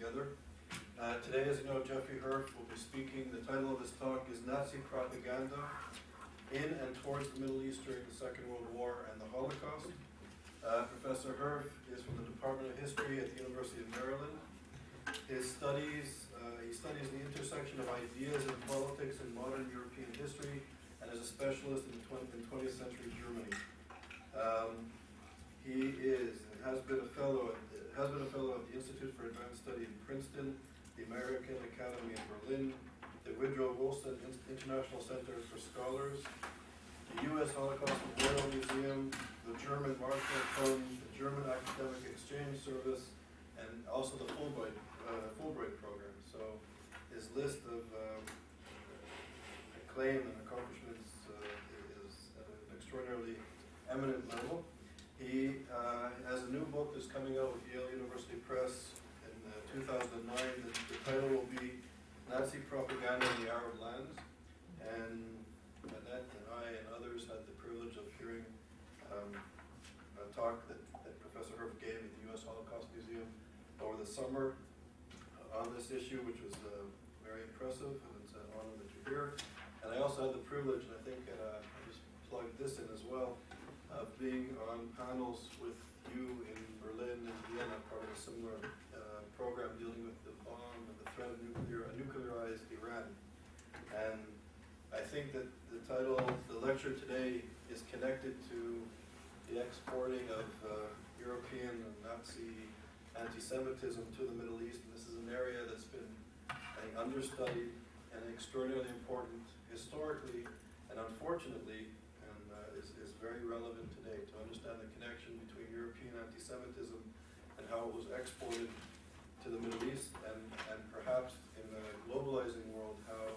together. Today, as you know, Jeffrey Herf will be speaking. The title of his talk is Nazi Propaganda in and Towards the Middle East During the Second World War and the Holocaust. Professor Herf is from the Department of History at the University of Maryland. He studies the intersection of ideas and politics in modern European history, and is a specialist in 20th century Germany. He is and has been a fellow of the Institute for Advanced Study in Princeton, the American Academy in Berlin, the Woodrow Wilson International Center for Scholars, the U.S. Holocaust Memorial Museum, the German Marshall Fund, the German Academic Exchange Service, and also the Fulbright program. So his list of acclaim and accomplishments is at an extraordinarily eminent level. He has a new book that's coming out with Yale University Press in 2009. The title will be Nazi Propaganda in the Arab Lands. And Annette and I and others had the privilege of hearing a talk that Professor Herf gave at the U.S. Holocaust Museum over the summer on this issue, which was very impressive, and it's an honor that you're here. And I also had the privilege, and I think I just plugged this in as well, of being on panels with you in Berlin and Vienna, part of a similar program dealing with the bomb and the threat of nuclearized Iran. And I think that the title, the lecture today, is connected to the exporting of European and Nazi anti-Semitism to the Middle East. And this is an area that's been, I think, understudied and extraordinarily important historically, and unfortunately, is very relevant today to understand the connection between European anti-Semitism and how it was exported to the Middle East, and perhaps in a globalizing world, how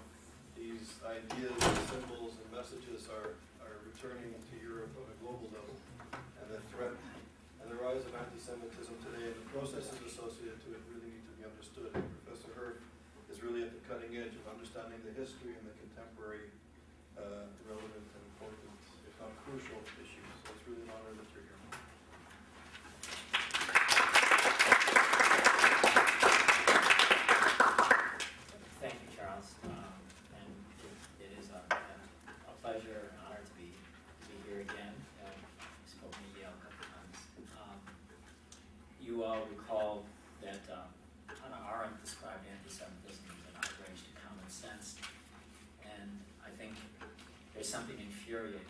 these ideas and symbols and messages are returning to Europe on a global level, and the threat and the rise of anti-Semitism today and the processes associated to it really need to be understood. And Professor Herf is really at the cutting edge of understanding the history and the contemporary relevant and important, if not crucial, issues. So it's really an honor that you're here. Thank you, Charles. And it is a pleasure and honor to be here again. I've spoken to Yale a couple times. You all recall that Hannah Arendt described anti-Semitism as an outrage to common sense, and I think there's something infuriating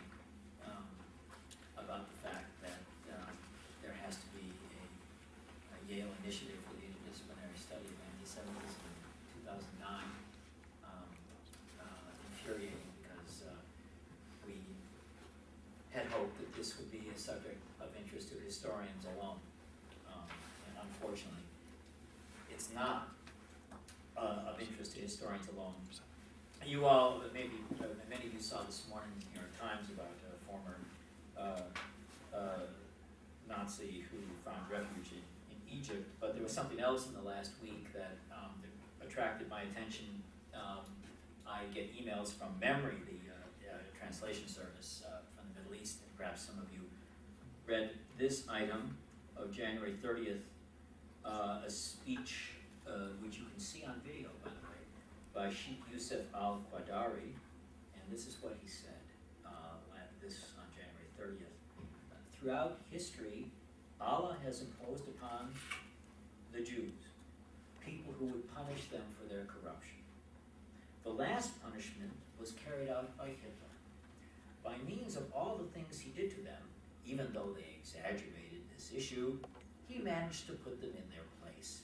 about the fact that there has to be a Yale initiative for the interdisciplinary study of anti-Semitism in 2009. Infuriating because we had hoped that this would be a subject of interest to historians alone, and unfortunately, it's not of interest to historians alone. You all, maybe many of you saw this morning in the New York Times about a former Nazi who found refuge in Egypt, but there was something else in the last week that attracted my attention. I get emails from Memory, the translation service from the Middle East, and perhaps some of you read this item of January 30th, a speech which you can see on video, by the way, by Sheikh Yusuf al-Qadari, and this is what he said this on January 30th. Throughout history, Allah has imposed upon the Jews people who would punish them for their corruption. The last punishment was carried out by Hitler. By means of all the things he did to them, even though they exaggerated this issue, he managed to put them in their place.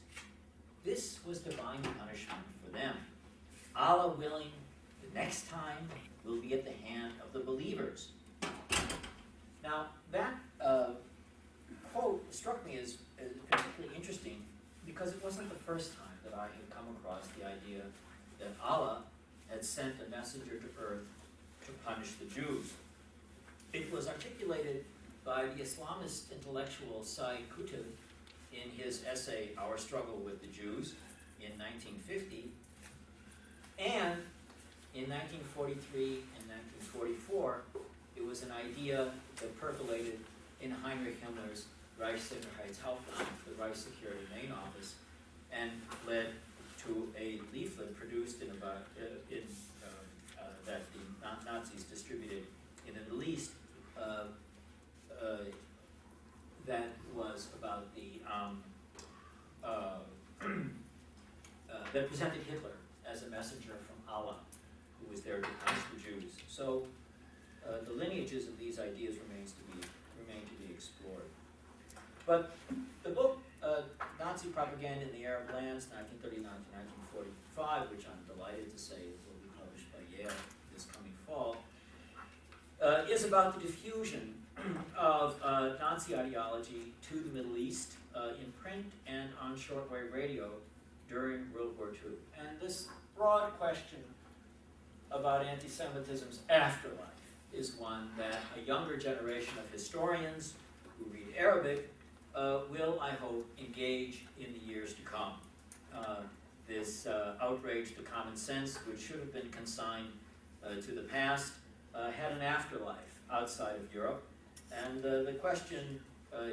This was divine punishment for them. Allah willing, the next time will be at the hand of the believers. Now, that quote struck me as particularly interesting because it wasn't the first time that I had come across the idea that Allah had sent a messenger to earth to punish the Jews. It was articulated by the Islamist intellectual Said Qutb in his essay, Our Struggle with the Jews, in 1950, and in 1943 and 1944, it was an idea that percolated in Heinrich Himmler's Reichssicherheitshauptamt, the Reich Security Main Office, and led to a leaflet produced in about that the Nazis distributed in the Middle East that was about the that presented Hitler as a messenger from Allah, who was there to punish the Jews. So the lineages of these ideas remain to be explored. But the book Nazi Propaganda in the Arab Lands, 1939 to 1945, which I'm delighted to say will be published by Yale this coming fall, is about the diffusion of Nazi ideology to the Middle East in print and on shortwave radio during World War II. And this broad question about anti-Semitism's afterlife is one that a younger generation of historians who read Arabic will, I hope, engage in the years to come. This outrage to common sense, which should have been consigned to the past, had an afterlife outside of Europe. And the question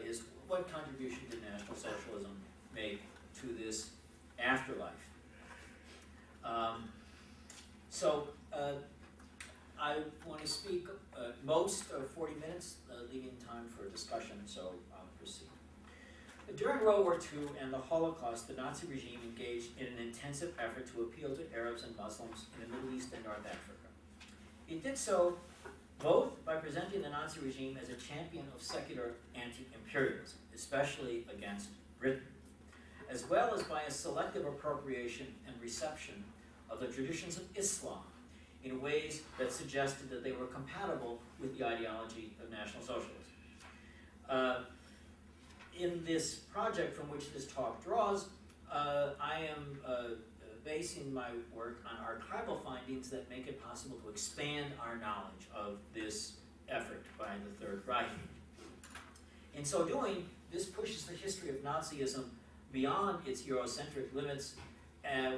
is, what contribution did National Socialism make to this afterlife? I want to speak most of 40 minutes, leaving time for discussion, so I'll proceed. During World War II and the Holocaust, the Nazi regime engaged in an intensive effort to appeal to Arabs and Muslims in the Middle East and North Africa. It did so both by presenting the Nazi regime as a champion of secular anti-imperialism, especially against Britain, as well as by a selective appropriation and reception of the traditions of Islam in ways that suggested that they were compatible with the ideology of National Socialism. In this project from which this talk draws, I am basing my work on archival findings that make it possible to expand our knowledge of this effort by the Third Reich. In so doing, this pushes the history of Nazism beyond its Eurocentric limits,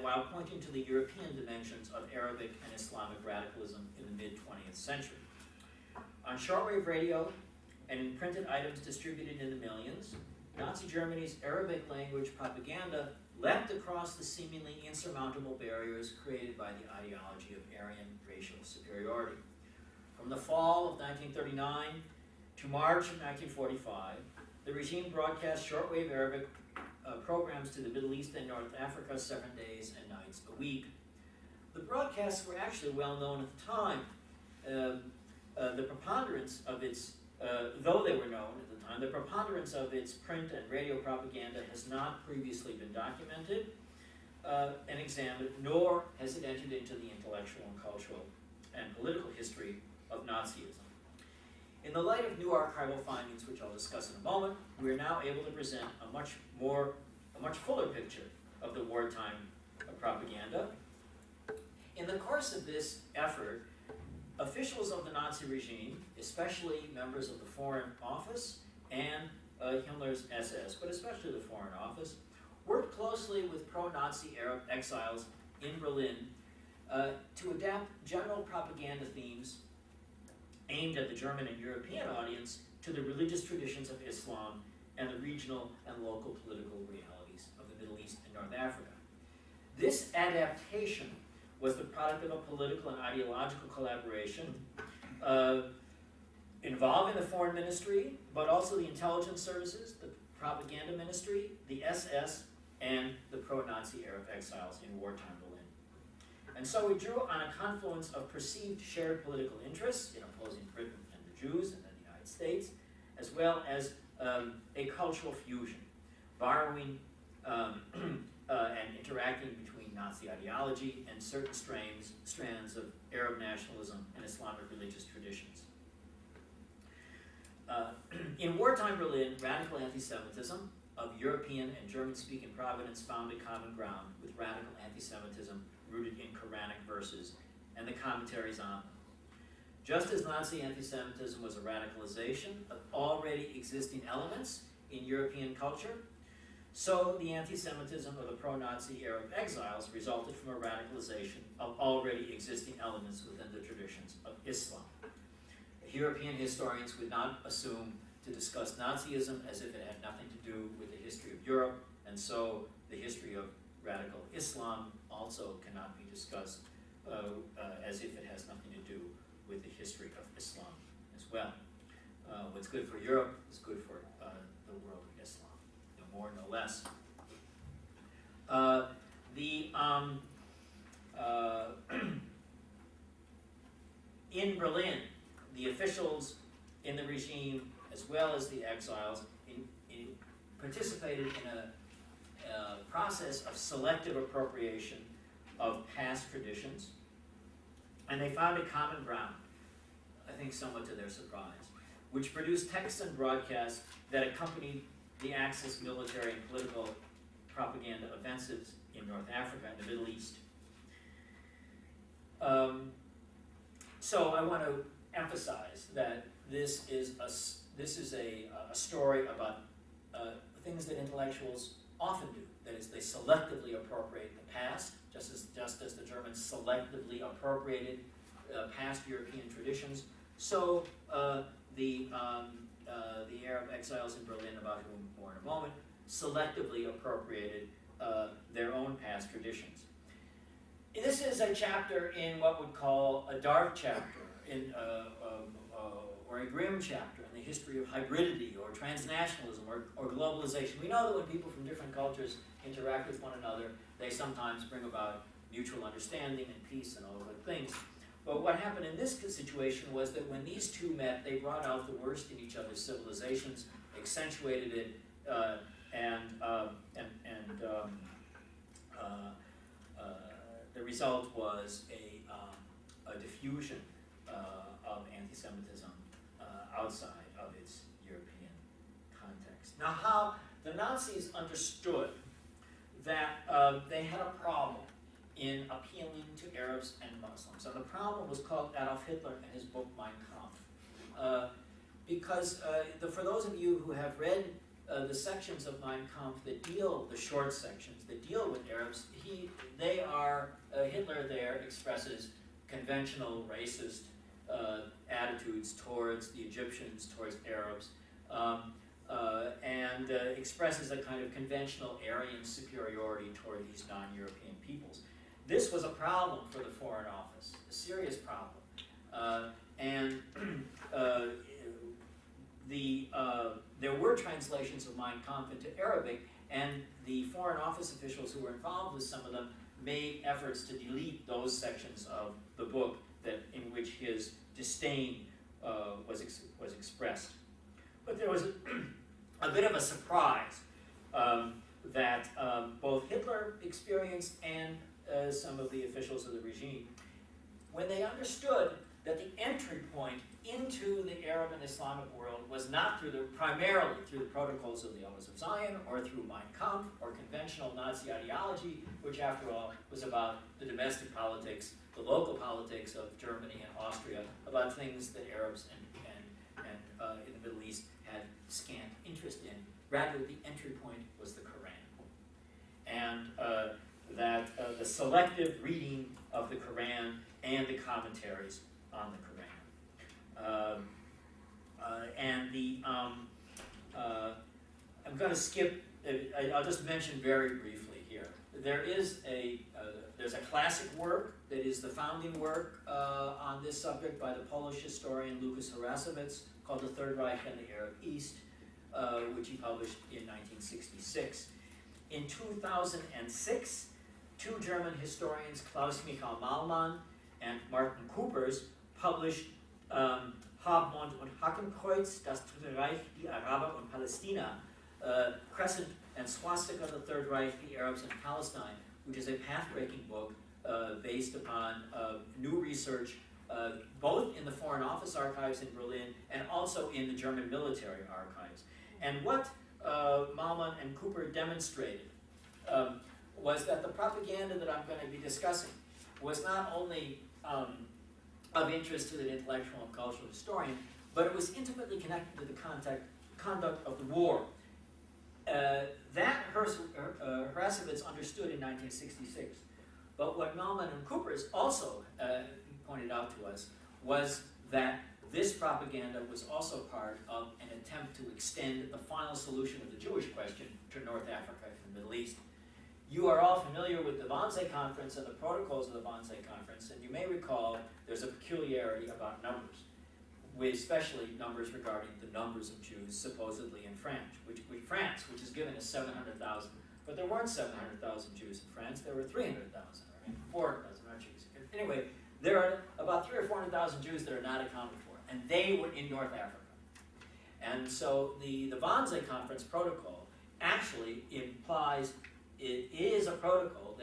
while pointing to the European dimensions of Arabic and Islamic radicalism in the mid-20th century. On shortwave radio and in printed items distributed in the millions, Nazi Germany's Arabic language propaganda leapt across the seemingly insurmountable barriers created by the ideology of Aryan racial superiority. From the fall of 1939 to March of 1945, the regime broadcast shortwave Arabic programs to the Middle East and North Africa 7 days and nights a week. The broadcasts were actually well known at the time. The preponderance of its, though they were known at the time, the preponderance of its print and radio propaganda has not previously been documented and examined, nor has it entered into the intellectual and cultural and political history of Nazism. In the light of new archival findings, which I'll discuss in a moment, we are now able to present a much fuller picture of the wartime propaganda. In the course of this effort, officials of the Nazi regime, especially members of the Foreign Office and Himmler's SS, but especially the Foreign Office, worked closely with pro-Nazi Arab exiles in Berlin to adapt general propaganda themes aimed at the German and European audience to the religious traditions of Islam and the regional and local political realities of the Middle East and North Africa. This adaptation was the product of a political and ideological collaboration involving the Foreign Ministry, but also the intelligence services, the propaganda ministry, the SS, and the pro-Nazi Arab exiles in wartime Berlin. And so we drew on a confluence of perceived shared political interests in opposing Britain and the Jews and then the United States, as well as a cultural fusion, borrowing and interacting between Nazi ideology and certain strands of Arab nationalism and Islamic religious traditions. In wartime Berlin, radical anti-Semitism of European and German-speaking provenance found a common ground with radical anti-Semitism rooted in Quranic verses and the commentaries on them. Just as Nazi anti-Semitism was a radicalization of already existing elements in European culture, so the anti-Semitism of the pro-Nazi Arab exiles resulted from a radicalization of already existing elements within the traditions of Islam. European historians would not assume to discuss Nazism as if it had nothing to do with the history of Europe And so the history of radical Islam also cannot be discussed as if it has nothing to do with the history of Islam as well. What's good for Europe is good for the world of Islam, no more, no less. In Berlin, the officials in the regime, as well as the exiles, participated in a process of selective appropriation of past traditions, and they found a common ground, I think somewhat to their surprise, which produced texts and broadcasts that accompanied the Axis military and political propaganda offensives in North Africa and the Middle East. So I want to emphasize that this is a story about things that intellectuals often do. That is, they selectively appropriate the past, just as the Germans selectively appropriated past European traditions. So the Arab exiles in Berlin, about whom more in a moment, selectively appropriated their own past traditions. This is a chapter in what we'd call a dark chapter, or a grim chapter in the history of hybridity or transnationalism or globalization. We know that when people from different cultures interact with one another, they sometimes bring about mutual understanding and peace and all good things. But what happened in this situation was that when these two met, they brought out the worst in each other's civilizations, accentuated it, and the result was a diffusion of anti-Semitism outside of its European context. Now, how the Nazis understood that they had a problem in appealing to Arabs and Muslims. And the problem was called Adolf Hitler in his book Mein Kampf. Because for those of you who have read the sections of Mein Kampf that deal, the short sections that deal with Arabs, Hitler there expresses conventional racist attitudes towards the Egyptians, towards Arabs, and expresses a kind of conventional Aryan superiority toward these non-European peoples. This was a problem for the Foreign Office, a serious problem. There were translations of Mein Kampf into Arabic, and the Foreign Office officials who were involved with some of them made efforts to delete those sections of the book in which his disdain was expressed. But there was a bit of a surprise that both Hitler experienced and some of the officials of the regime, when they understood that the entry point into the Arab and Islamic world was not primarily through the protocols of the Elders of Zion or through Mein Kampf or conventional Nazi ideology, which after all was about the domestic politics, the local politics of Germany and Austria, about things that Arabs and in the Middle East had scant interest in. Rather, the entry point was the Quran. And that the selective reading of the Quran and the commentaries on the Quran. I'm going to skip, I'll just mention very briefly here. There's a classic work that is the founding work on this subject by the Polish historian Lucas Harasowicz called The Third Reich and the Arab East, which he published in 1966. In 2006, two German historians, Klaus Michael Malmann and Martin Coopers, published Habmond und Hakenkreuz, Das Dritte Reich, die Araber und Palästina, Crescent and Swastika, the Third Reich, the Arabs and Palestine, which is a path-breaking book based upon new research both in the Foreign Office archives in Berlin and also in the German military archives. And what Malmann and Cooper demonstrated was that the propaganda that I'm going to be discussing was not only of interest to the intellectual and cultural historian, but it was intimately connected to the conduct of the war. That Harasowicz understood in 1966. But what Malmann and Coopers also pointed out to us was that this propaganda was also part of an attempt to extend the final solution of the Jewish question to North Africa and the the Middle East. You are all familiar with the Wannsee Conference and the protocols of the Wannsee Conference, and you may recall there's a peculiarity about numbers, with especially numbers regarding the numbers of Jews supposedly in France, which is given as 700,000. But there weren't 700,000 Jews in France, there were 300,000, or 400,000, not Jews. Anyway, there are about 300,000 or 400,000 Jews that are not accounted for, and they were in North Africa. And so the Wannsee Conference protocol actually implies it is a protocol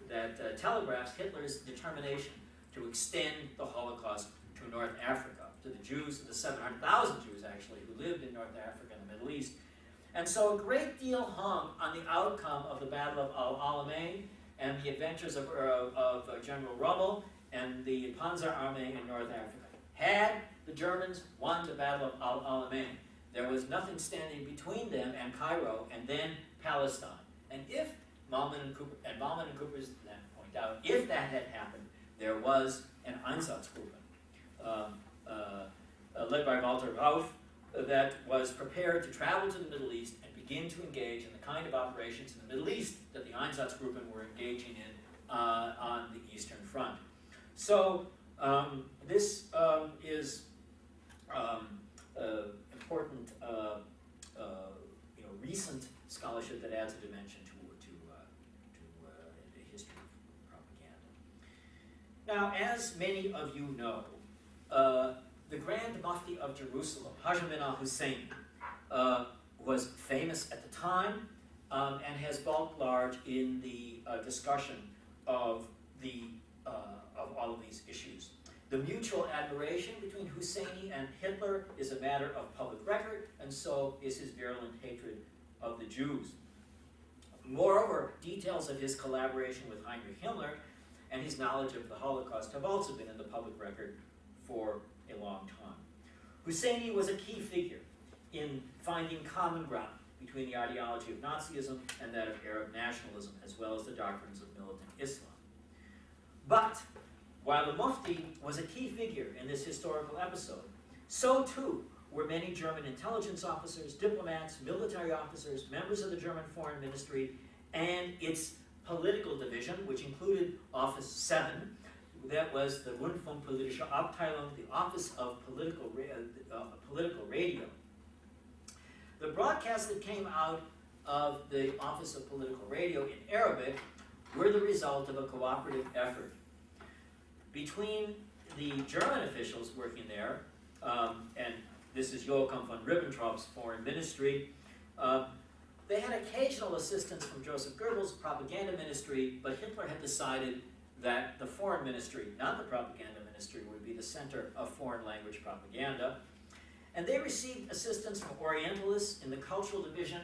that telegraphs Hitler's determination to extend the Holocaust to North Africa, to the Jews, the 700,000 Jews actually, who lived in North Africa and the Middle East. And so a great deal hung on the outcome of the Battle of Al Alamein and the adventures of General Rommel and the Panzer Army in North Africa. Had the Germans won the Battle of Al Alamein, there was nothing standing between them and Cairo and then Palestine. And if Malman and Cooper then point out, if that had happened, there was an Einsatzgruppe led by Walter Rauf that was prepared to travel to the Middle East and begin to engage in the kind of operations in the Middle East that the Einsatzgruppen were engaging in on the Eastern Front. So this is important, recent scholarship that adds a dimension to the history of propaganda. Now, as many of you know, the Grand Mufti of Jerusalem, Hajj bin al-Hussein, was famous at the time and has bulked large in the discussion of all of these issues. The mutual admiration between Husseini and Hitler is a matter of public record, and so is his virulent hatred of the Jews. Moreover, details of his collaboration with Heinrich Himmler and his knowledge of the Holocaust have also been in the public record for a long time. Husseini was a key figure in finding common ground between the ideology of Nazism and that of Arab nationalism, as well as the doctrines of militant Islam. But while the Mufti was a key figure in this historical episode, so too were many German intelligence officers, diplomats, military officers, members of the German Foreign Ministry, and its political division, which included Office 7, that was the Rundfunkpolitische Abteilung, the Office of Political Radio. The broadcasts that came out of the Office of Political Radio in Arabic were the result of a cooperative effort between the German officials working there, and this is Joachim von Ribbentrop's foreign ministry. They had occasional assistance from Joseph Goebbels' propaganda ministry, but Hitler had decided that the foreign ministry, not the propaganda ministry, would be the center of foreign language propaganda. And they received assistance from Orientalists in the cultural division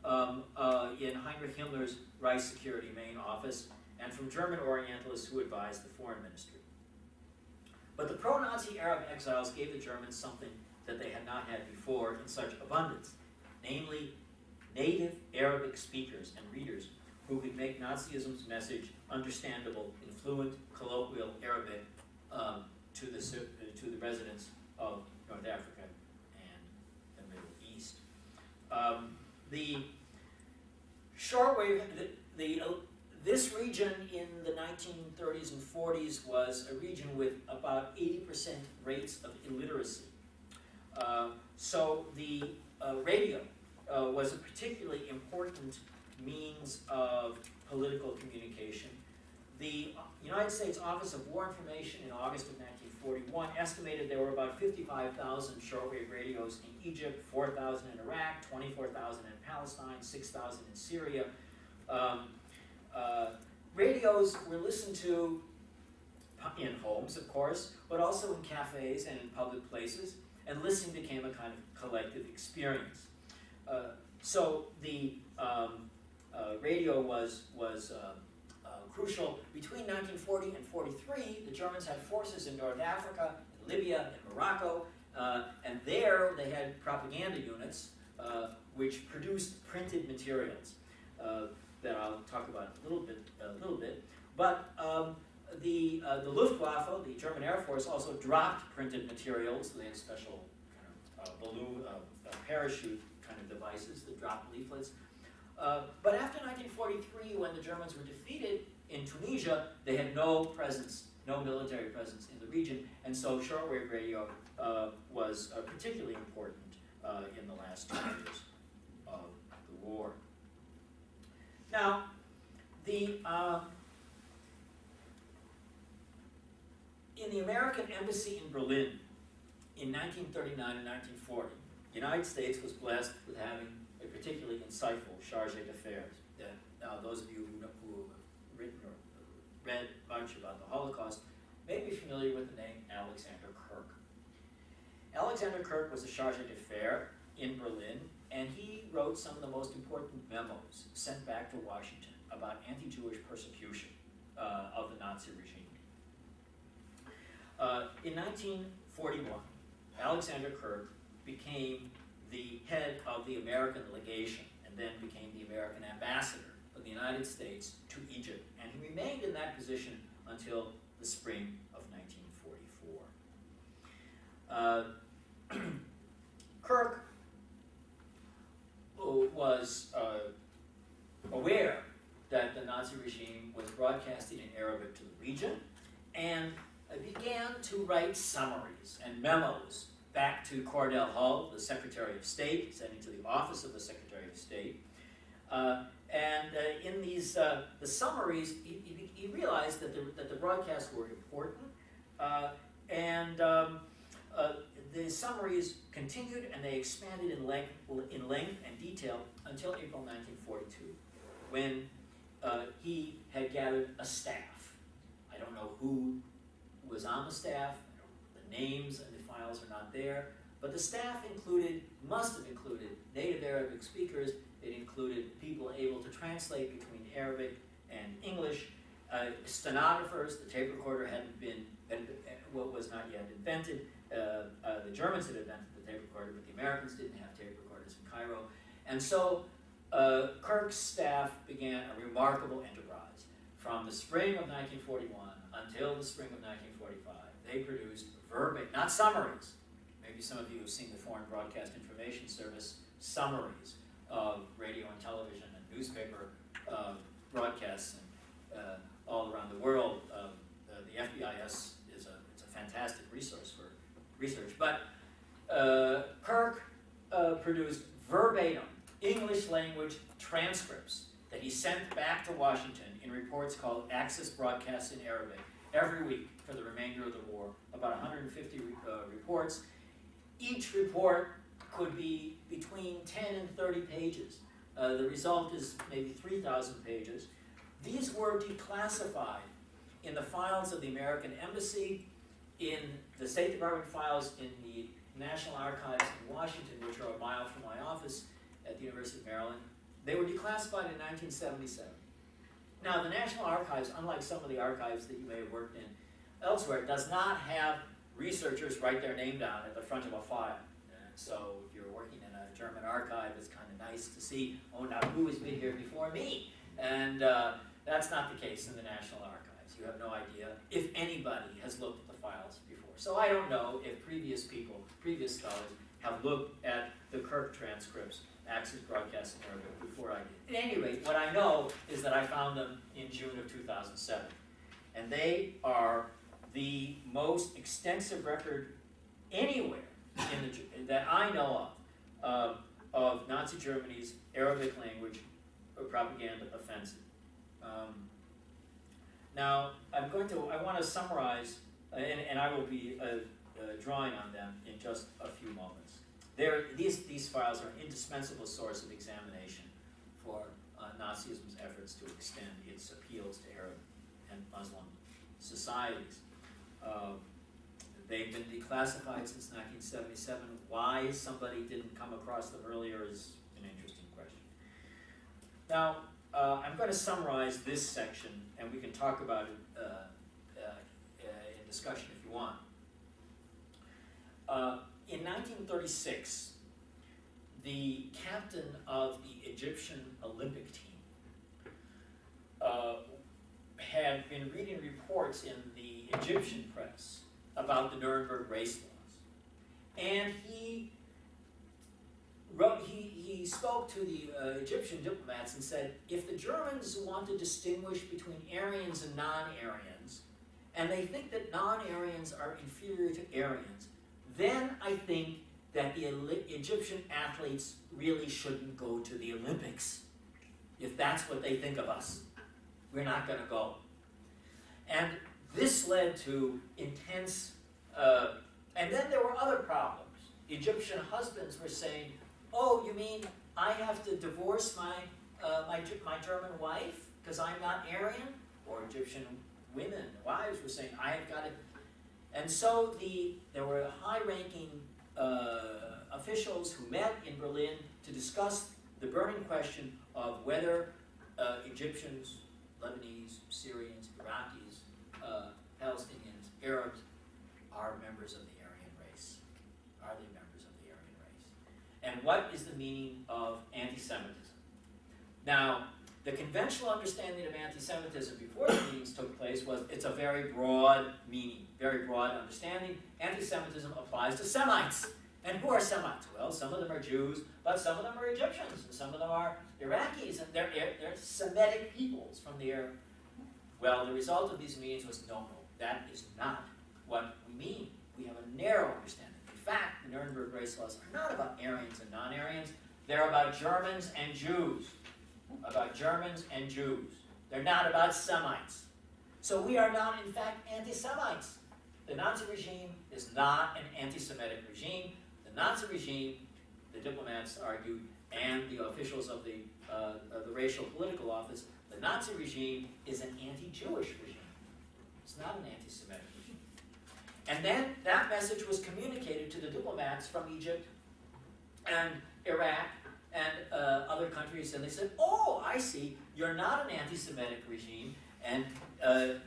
in Heinrich Himmler's Reich Security main office, and from German Orientalists who advised the foreign ministry. But the pro-Nazi Arab exiles gave the Germans something that they had not had before in such abundance, namely native Arabic speakers and readers who could make Nazism's message understandable in fluent, colloquial Arabic to the residents of North Africa and the Middle East. The shortwave, this region in the 1930s and 40s was a region with about 80% rates of illiteracy. So the radio was a particularly important means of political communication. The United States Office of War Information in August of 1941 estimated there were about 55,000 shortwave radios in Egypt, 4,000 in Iraq, 24,000 in Palestine, 6,000 in Syria. Radios were listened to in homes, of course, but also in cafes and in public places, and listening became a kind of collective experience. So the radio was crucial. Between 1940 and 43, the Germans had forces in North Africa, in Libya, in Morocco, and there they had propaganda units which produced printed materials that I'll talk about a little bit. But the Luftwaffe, the German Air Force, also dropped printed materials. They had special kind of balloon, parachute kind of devices that dropped leaflets. But after 1943, when the Germans were defeated in Tunisia, they had no presence, no military presence in the region, and so shortwave radio was particularly important in the last 2 years of the war. Now, in the American embassy in Berlin in 1939 and 1940, the United States was blessed with having a particularly insightful charge d'affaires. Now, those of you who have written or read much about the Holocaust may be familiar with the name Alexander Kirk. Alexander Kirk was a charge d'affaires in Berlin, and he wrote some of the most important memos sent back to Washington about anti-Jewish persecution of the Nazi regime. In 1941, Alexander Kirk became the head of the American legation and then became the American ambassador of the United States to Egypt. And he remained in that position until the spring of 1944. Kirk was aware that the Nazi regime was broadcasting in Arabic to the region and began to write summaries and memos back to Cordell Hull, the Secretary of State, sending to the Office of the Secretary of State. In these the summaries, he realized that the broadcasts were important, the summaries continued and they expanded in length and detail until April 1942, when he had gathered a staff. I don't know who was on the staff. The names and the files are not there, but the staff must have included native Arabic speakers. It included people able to translate between Arabic and English, stenographers. The tape recorder was not yet invented. The Germans had invented the tape recorder, but the Americans didn't have tape recorders in Cairo. And so Kirk's staff began a remarkable enterprise. From the spring of 1941 until the spring of 1945, they produced verbatim, not summaries. Maybe some of you have seen the Foreign Broadcast Information Service summaries of radio and television and newspaper broadcasts all around the world. The FBIS it's a fantastic resource for research. But Kirk produced verbatim English language transcripts that he sent back to Washington in reports called Axis Broadcasts in Arabic every week for the remainder of the war, about 150 reports. Each report could be between 10 and 30 pages. The result is maybe 3,000 pages. These were declassified in the files of the American Embassy, in the State Department files in the National Archives in Washington, which are a mile from my office at the University of Maryland. They were declassified in 1977. Now, the National Archives, unlike some of the archives that you may have worked in elsewhere, does not have researchers write their name down at the front of a file. So if you're working in a German archive, it's kind of nice to see, oh, now who has been here before me? And that's not the case in the National Archives. You have no idea if anybody has looked at the files before. So I don't know if previous scholars, have looked at the Kirk transcripts, Axis Broadcasts in Arabic, before I did. At any rate, what I know is that I found them in June of 2007. And they are the most extensive record anywhere that I know of Nazi Germany's Arabic language propaganda offensive. Now, I want to summarize, and I will be drawing on them in just a few moments. These files are an indispensable source of examination for Nazism's efforts to extend its appeals to Arab and Muslim societies. They've been declassified since 1977. Why somebody didn't come across them earlier is an interesting question. Now, I'm going to summarize this section, and we can talk about it in discussion if you want. In 1936, the captain of the Egyptian Olympic team had been reading reports in the Egyptian press about the Nuremberg race laws. And he he spoke to the Egyptian diplomats and said, if the Germans want to distinguish between Aryans and non-Aryans, and they think that non-Aryans are inferior to Aryans, then I think that the Egyptian athletes really shouldn't go to the Olympics. If that's what they think of us, we're not going to go. And this led to intense, and then there were other problems. Egyptian husbands were saying, oh, you mean I have to divorce my German wife because I'm not Aryan? Or Egyptian women, wives were saying, I have got to. And so there were high-ranking officials who met in Berlin to discuss the burning question of whether Egyptians, Lebanese, Syrians, Iraqis, Palestinians, Arabs are members of the Aryan race. Are they members of the Aryan race? And what is the meaning of anti-Semitism? Now, the conventional understanding of anti-Semitism before the meetings took place was it's a very broad meaning, very broad understanding. Anti-Semitism applies to Semites. And who are Semites? Well, some of them are Jews, but some of them are Egyptians, and some of them are Iraqis, and they're Semitic peoples from the area. Well, the result of these meetings was no, that is not what we mean. We have a narrow understanding. In fact, the Nuremberg race laws are not about Aryans and non-Aryans. They're about Germans and Jews. About Germans and Jews. They're not about Semites. So we are not, in fact, anti-Semites. The Nazi regime is not an anti-Semitic regime. The Nazi regime, the diplomats argued, and the officials of the racial political office, the Nazi regime is an anti-Jewish regime. It's not an anti-Semitic regime. And then that message was communicated to the diplomats from Egypt and Iraq and other countries, and they said, oh, I see, you're not an anti-Semitic regime, and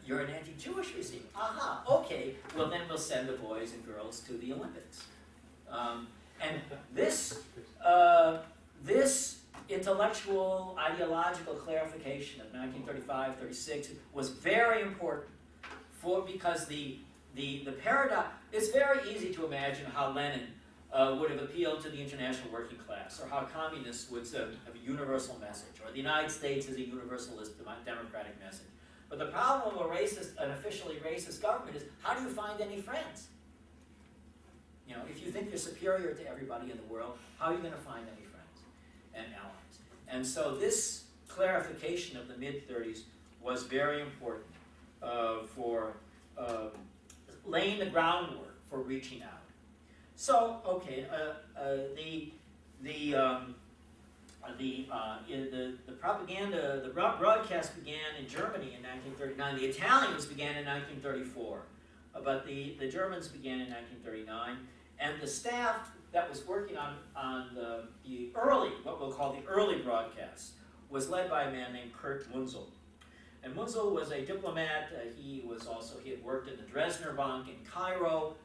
you're an anti-Jewish regime. Aha, okay, well then we'll send the boys and girls to the Olympics. And this intellectual, ideological clarification of 1935-36 was very important because the paradox, it's very easy to imagine how Lenin would have appealed to the international working class, or how communists would have a universal message, or the United States is a universalist democratic message. But the problem of an officially racist government is, how do you find any friends? You know, if you think you're superior to everybody in the world, how are you going to find any friends and allies? And so this clarification of the mid-30s was very important for laying the groundwork for reaching out. So, okay, the propaganda, the broadcast began in Germany in 1939. The Italians began in 1934, but the Germans began in 1939. And the staff that was working on the early, what we'll call the early broadcasts, was led by a man named Kurt Munzel. And Munzel was a diplomat. He had worked in the Dresdner Bank in Cairo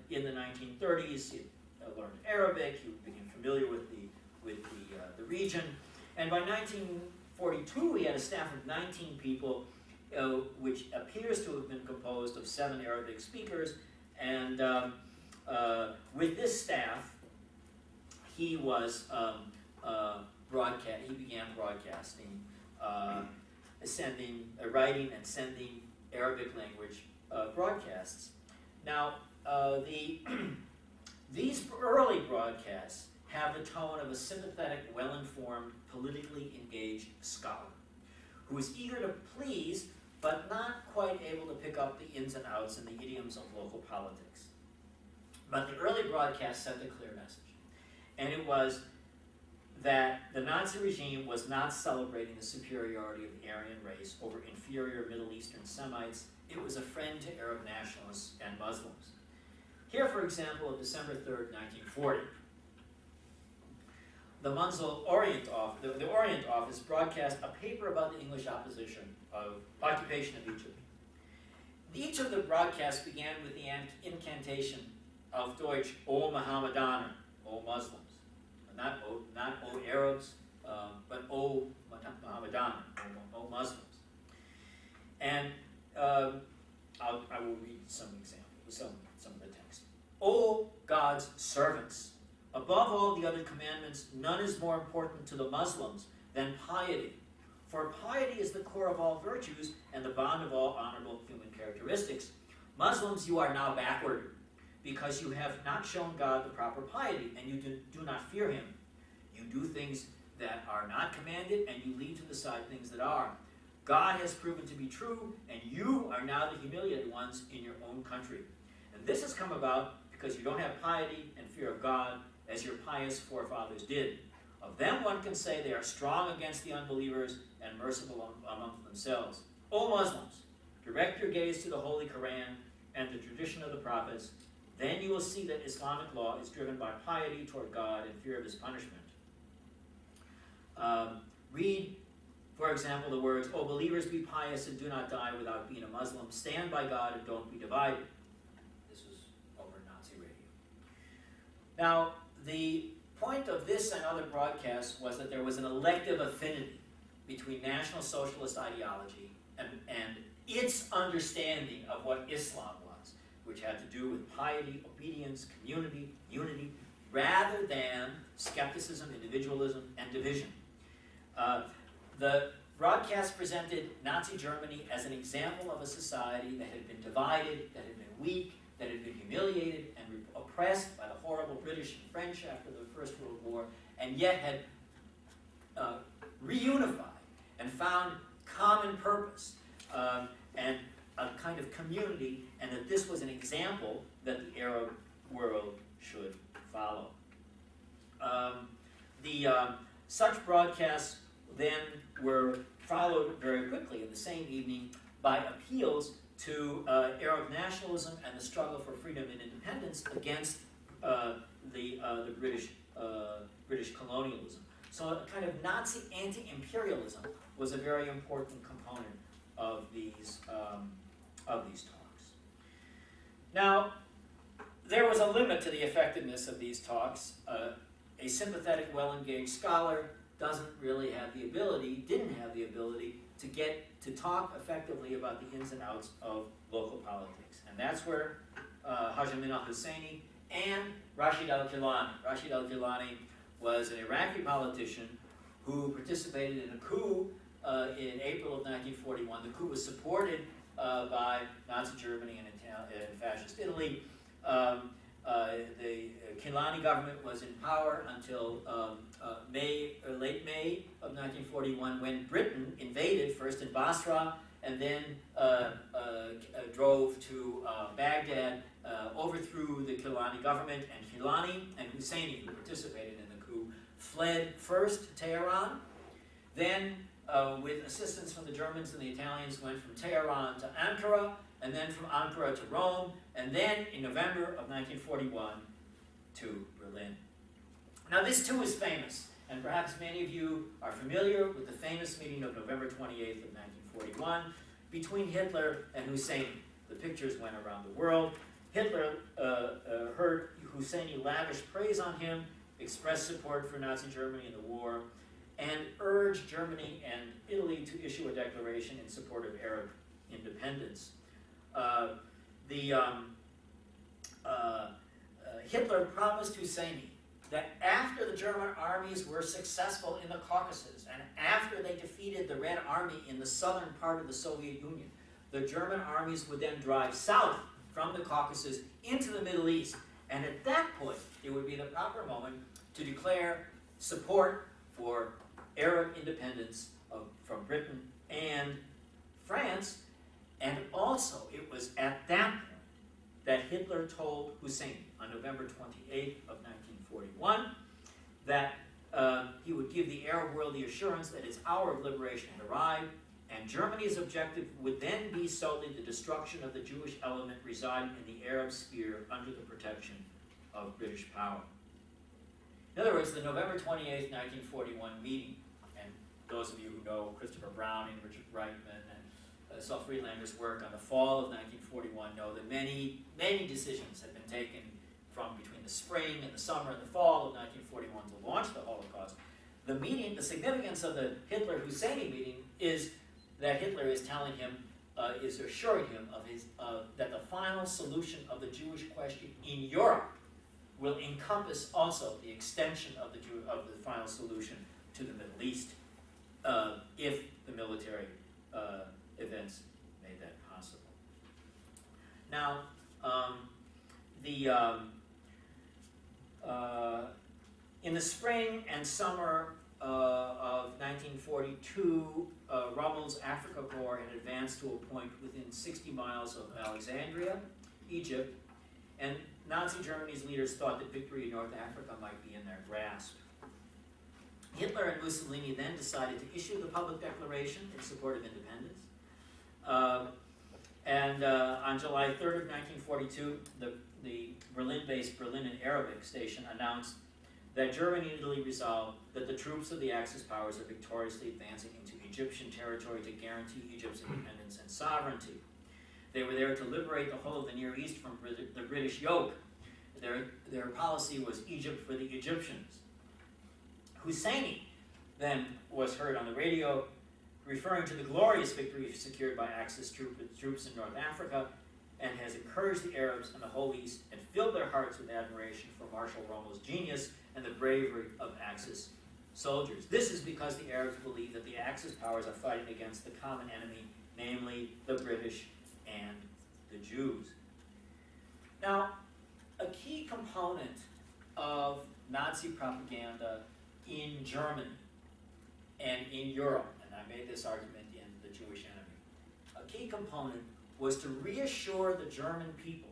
in the 1930s. He learned Arabic. He became familiar with the region. And by 1942, he had a staff of 19 people, which appears to have been composed of 7 Arabic speakers. And with this staff, he was he began broadcasting, writing and sending Arabic language broadcasts. Now, these early broadcasts have the tone of a sympathetic, well-informed, politically engaged scholar who is eager to please, but not quite able to pick up the ins and outs and the idioms of local politics. But the early broadcasts sent a clear message, and it was that the Nazi regime was not celebrating the superiority of the Aryan race over inferior Middle Eastern Semites. It was a friend to Arab nationalists and Muslims. Here, for example, on December 3rd, 1940, the Munzel Orient Office broadcast a paper about the English occupation of Egypt. Each of the broadcasts began with the incantation of Deutsch, O Mohammedaner, O Muslims. Not O Arabs, but O Mohammedaner, O Muslims. And I will read some examples, some of the text. O God's servants, Above all the other commandments, none is more important to the Muslims than piety. For piety is the core of all virtues and the bond of all honorable human characteristics. Muslims, you are now backward, because you have not shown God the proper piety, and you do not fear him. You do things that are not commanded, and you leave to the side things that are. God has proven to be true, and you are now the humiliated ones in your own country. And this has come about because you don't have piety and fear of God, as your pious forefathers did. Of them one can say they are strong against the unbelievers and merciful among themselves. O Muslims, direct your gaze to the Holy Quran and the tradition of the prophets. Then you will see that Islamic law is driven by piety toward God and fear of his punishment. Read, for example, the words, O believers, be pious and do not die without being a Muslim. Stand by God and don't be divided. This was over Nazi radio. Now, the point of this and other broadcasts was that there was an elective affinity between National Socialist ideology and its understanding of what Islam was, which had to do with piety, obedience, community, unity, rather than skepticism, individualism, and division. The broadcast presented Nazi Germany as an example of a society that had been divided, that had been weak, that had been humiliated and oppressed by the horrible British and French after the First World War, and yet had reunified and found common purpose and a kind of community, and that this was an example that the Arab world should follow. Such broadcasts then were followed very quickly in the same evening by appeals to Arab nationalism and the struggle for freedom and independence against the British colonialism. So a kind of Nazi anti-imperialism was a very important component of these talks. Now, there was a limit to the effectiveness of these talks. A sympathetic, well-engaged scholar didn't have the ability to get to talk effectively about the ins and outs of local politics. And that's where Hussein al-Husseini and Rashid al-Gilani. Rashid al-Gilani was an Iraqi politician who participated in a coup in April of 1941. The coup was supported by Nazi Germany and fascist Italy. The Gilani government was in power until late May of 1941, when Britain invaded, first in Basra, and then drove to Baghdad, overthrew the Gilani government, and Gilani and Husseini, who participated in the coup, fled first to Tehran, then with assistance from the Germans and the Italians, went from Tehran to Ankara, and then from Ankara to Rome, and then in November of 1941 to Berlin. Now this too is famous, and perhaps many of you are familiar with the famous meeting of November 28th of 1941 between Hitler and Hussein. The pictures went around the world. Hitler heard Husseini lavish praise on him, expressed support for Nazi Germany in the war, and urged Germany and Italy to issue a declaration in support of Arab independence. Hitler promised Husseini that after the German armies were successful in the Caucasus and after they defeated the Red Army in the southern part of the Soviet Union, the German armies would then drive south from the Caucasus into the Middle East. And at that point, it would be the proper moment to declare support for Arab independence from Britain and France. And also, it was at that point that Hitler told Hussein on November 28th of 1941 that he would give the Arab world the assurance that its hour of liberation had arrived, and Germany's objective would then be solely the destruction of the Jewish element residing in the Arab sphere under the protection of British power. In other words, the November 28th, 1941 meeting, and those of you who know Christopher Browning, Richard Reitman, and Saul Friedlander's work on the fall of 1941 know that many, many decisions had been taken from between the spring and the summer and the fall of 1941 to launch the Holocaust. The meeting, the significance of the Hitler-Husseini meeting is that Hitler is telling him, is assuring him of that the final solution of the Jewish question in Europe will encompass also the extension of the final solution to the Middle East, if the military events made that possible. Now, in the spring and summer of 1942, Rommel's Africa Corps had advanced to a point within 60 miles of Alexandria, Egypt, and Nazi Germany's leaders thought that victory in North Africa might be in their grasp. Hitler and Mussolini then decided to issue the public declaration in support of independence. On July 3rd of 1942, the Berlin-based Berlin in Arabic station announced that Germany and Italy resolved that the troops of the Axis powers are victoriously advancing into Egyptian territory to guarantee Egypt's independence and sovereignty. They were there to liberate the whole of the Near East from the British yoke. Their policy was Egypt for the Egyptians. Hussein then was heard on the radio referring to the glorious victory secured by Axis troops in North Africa, and has encouraged the Arabs in the whole East and filled their hearts with admiration for Marshal Rommel's genius and the bravery of Axis soldiers. This is because the Arabs believe that the Axis powers are fighting against the common enemy, namely the British and the Jews. Now, a key component of Nazi propaganda in Germany and in Europe, and I made this argument in The Jewish Enemy, a key component was to reassure the German people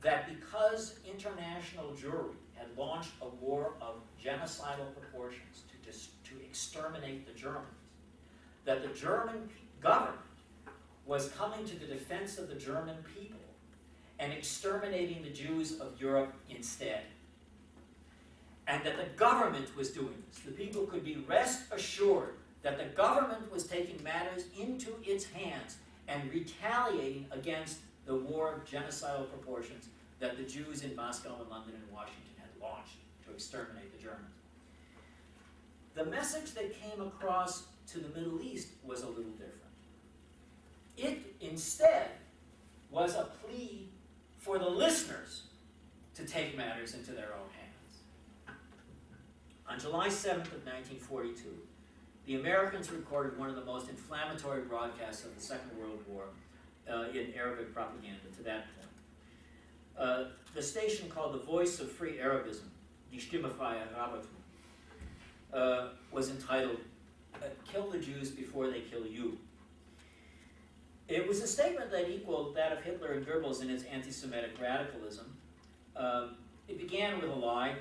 that because international Jewry had launched a war of genocidal proportions to exterminate the Germans, that the German government was coming to the defense of the German people and exterminating the Jews of Europe instead. And that the government was doing this. The people could be rest assured that the government was taking matters into its hands and retaliating against the war of genocidal proportions that the Jews in Moscow and London and Washington had launched to exterminate the Germans. The message that came across to the Middle East was a little different. It instead was a plea for the listeners to take matters into their own hands. On July 7th of 1942, the Americans recorded one of the most inflammatory broadcasts of the Second World War in Arabic propaganda to that point. The station called the Voice of Free Arabism, Die Stimme Freie Arabitum, was entitled, Kill the Jews Before They Kill You. It was a statement that equaled that of Hitler and Goebbels in its anti-Semitic radicalism. It began with a lie,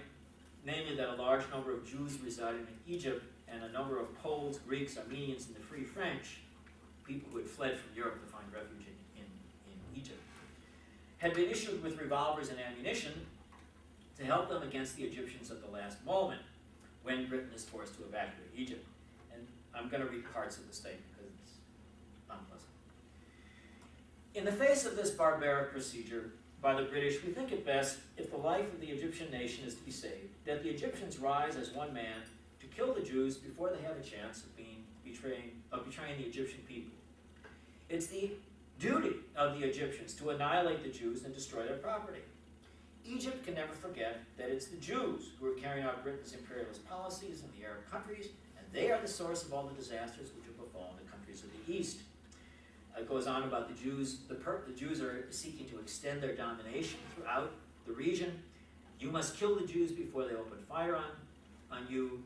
namely that a large number of Jews resided in Egypt and a number of Poles, Greeks, Armenians, and the Free French, people who had fled from Europe to find refuge in Egypt, had been issued with revolvers and ammunition to help them against the Egyptians at the last moment when Britain is forced to evacuate Egypt. And I'm going to read parts of the statement because it's unpleasant. In the face of this barbaric procedure by the British, we think it best, if the life of the Egyptian nation is to be saved, that the Egyptians rise as one man to kill the Jews before they have a chance of betraying the Egyptian people. It's the duty of the Egyptians to annihilate the Jews and destroy their property. Egypt can never forget that it's the Jews who are carrying out Britain's imperialist policies in the Arab countries, and they are the source of all the disasters which have befallen the countries of the East. It goes on about the Jews. The Jews are seeking to extend their domination throughout the region. You must kill the Jews before they open fire on you.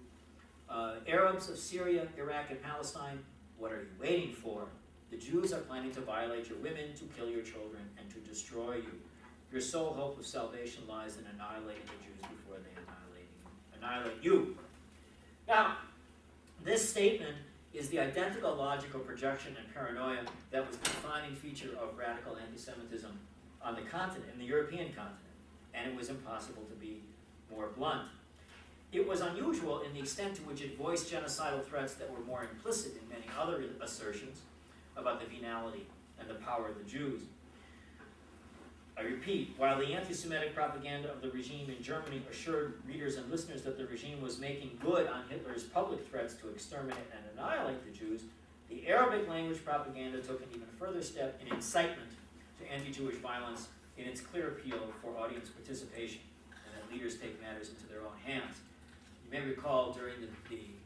Arabs of Syria, Iraq, and Palestine, what are you waiting for? The Jews are planning to violate your women, to kill your children, and to destroy you. Your sole hope of salvation lies in annihilating the Jews before they annihilate you. Now, this statement is the identical logical projection and paranoia that was the defining feature of radical anti-Semitism on the continent, in the European continent, and it was impossible to be more blunt. It was unusual in the extent to which it voiced genocidal threats that were more implicit in many other assertions about the venality and the power of the Jews. I repeat, while the anti-Semitic propaganda of the regime in Germany assured readers and listeners that the regime was making good on Hitler's public threats to exterminate and annihilate the Jews, the Arabic language propaganda took an even further step in incitement to anti-Jewish violence in its clear appeal for audience participation. And leaders take matters into their own hands. You may recall during the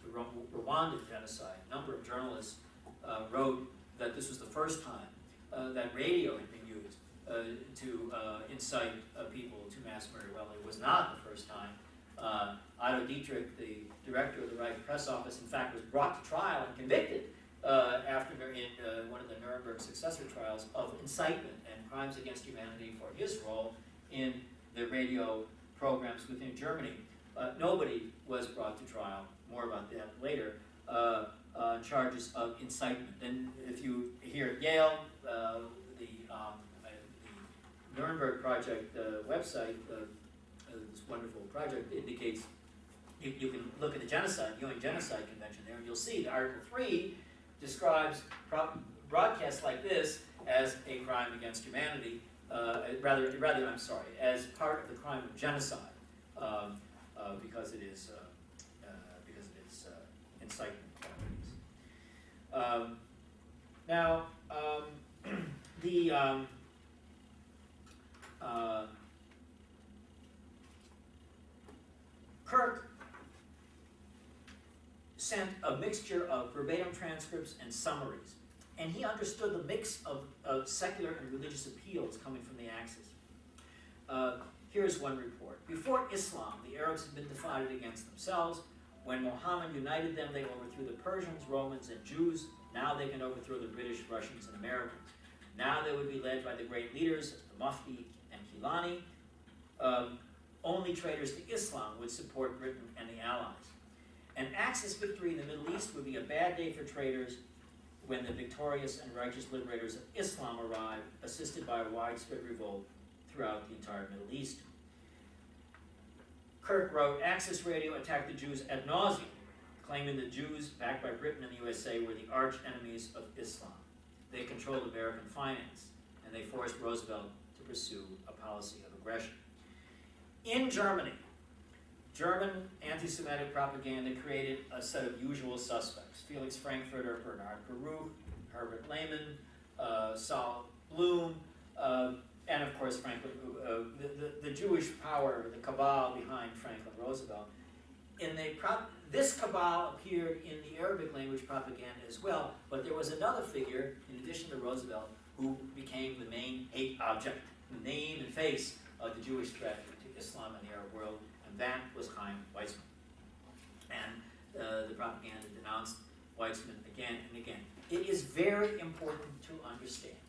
Rwandan genocide, a number of journalists wrote that this was the first time that radio had been used to incite people to mass murder. Well, it was not the first time. Otto Dietrich, the director of the Reich Press Office, in fact, was brought to trial and convicted after in one of the Nuremberg successor trials of incitement and crimes against humanity for his role in the radio programs within Germany. Nobody was brought to trial, more about that later, on charges of incitement. And if you hear at Yale, the Nuremberg Project website, this wonderful project indicates, you can look at the genocide, UN Genocide Convention there, and you'll see that Article 3 describes broadcasts like this as a crime against humanity, rather, I'm sorry, as part of the crime of genocide, because it is incitement qualities. Now, Kirk sent a mixture of verbatim transcripts and summaries, and he understood the mix of secular and religious appeals coming from the Axis. Here's one report. Before Islam, the Arabs had been divided against themselves. When Muhammad united them, they overthrew the Persians, Romans, and Jews. Now they can overthrow the British, Russians, and Americans. Now they would be led by the great leaders, the Mufti and Kilani. Only traitors to Islam would support Britain and the Allies. An Axis victory in the Middle East would be a bad day for traitors when the victorious and righteous liberators of Islam arrived, assisted by a widespread revolt throughout the entire Middle East. Kirk wrote, Axis radio attacked the Jews ad nauseum, claiming the Jews, backed by Britain and the USA, were the arch enemies of Islam. They controlled American finance, and they forced Roosevelt to pursue a policy of aggression. In Germany, German anti-Semitic propaganda created a set of usual suspects: Felix Frankfurter, Bernard Baruch, Herbert Lehmann, Saul Bloom, and of course Franklin, the Jewish power, the cabal behind Franklin Roosevelt. This cabal appeared in the Arabic language propaganda as well, but there was another figure, in addition to Roosevelt, who became the main hate object, the name and face of the Jewish threat to Islam and the Arab world, and that was Chaim Weizmann. And the propaganda denounced Weizmann again and again. It is very important to understand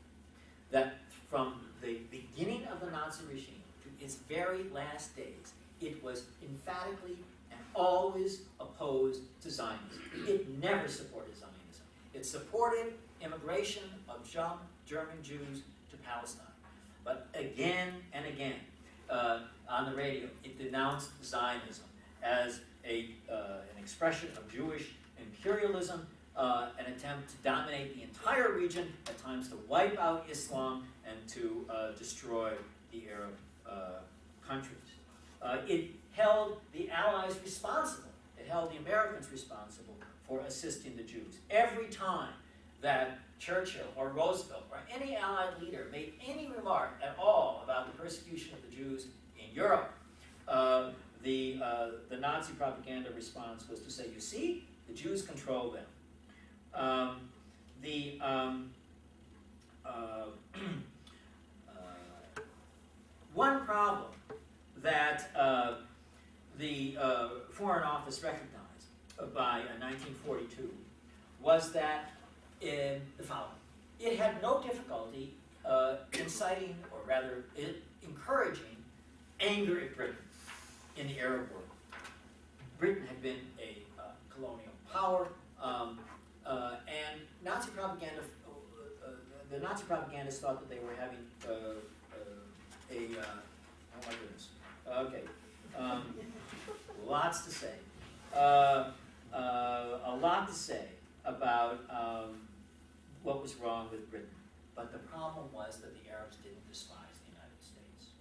that from the beginning of the Nazi regime to its very last days, it was emphatically and always opposed to Zionism. It never supported Zionism. It supported immigration of German Jews to Palestine. But again and again, on the radio, it denounced Zionism as an expression of Jewish imperialism, an attempt to dominate the entire region, at times to wipe out Islam and to destroy the Arab countries. It held the Allies responsible. It held the Americans responsible for assisting the Jews. Every time that Churchill or Roosevelt or any Allied leader made any remark at all about the persecution of the Jews in Europe, the Nazi propaganda response was to say, you see, the Jews control them. One problem that the Foreign Office recognized by 1942 was that in the following. It had no difficulty inciting, or rather encouraging, anger at Britain in the Arab world. Britain had been a colonial power, and Nazi propaganda, the Nazi propagandists thought that they were having oh my goodness, okay, lots to say, a lot to say about what was wrong with Britain. But the problem was that the Arabs didn't despise the United States.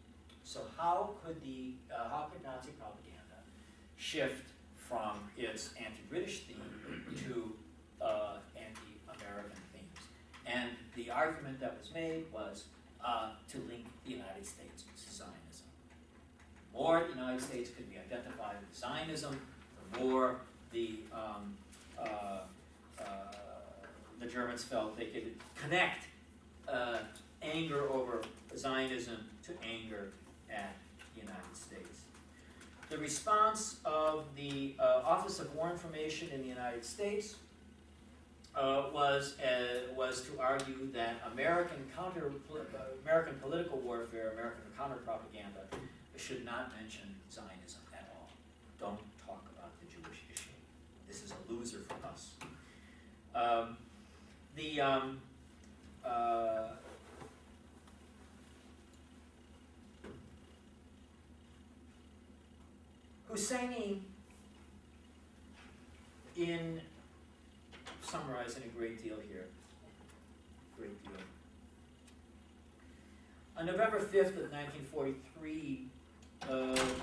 So how could Nazi propaganda shift from its anti-British theme to anti-American themes? And the argument that was made was to link the United States to Zionism. more the United States could be identified with Zionism, the more the Germans felt they could connect anger over Zionism to anger at the United States. The response of the Office of War Information in the United States was to argue that American political warfare, American counter-propaganda, should not mention Zionism at all. Don't talk about the Jewish issue. This is a loser for us. Hussein, in summarizing a great deal here, On November 5th of 1943,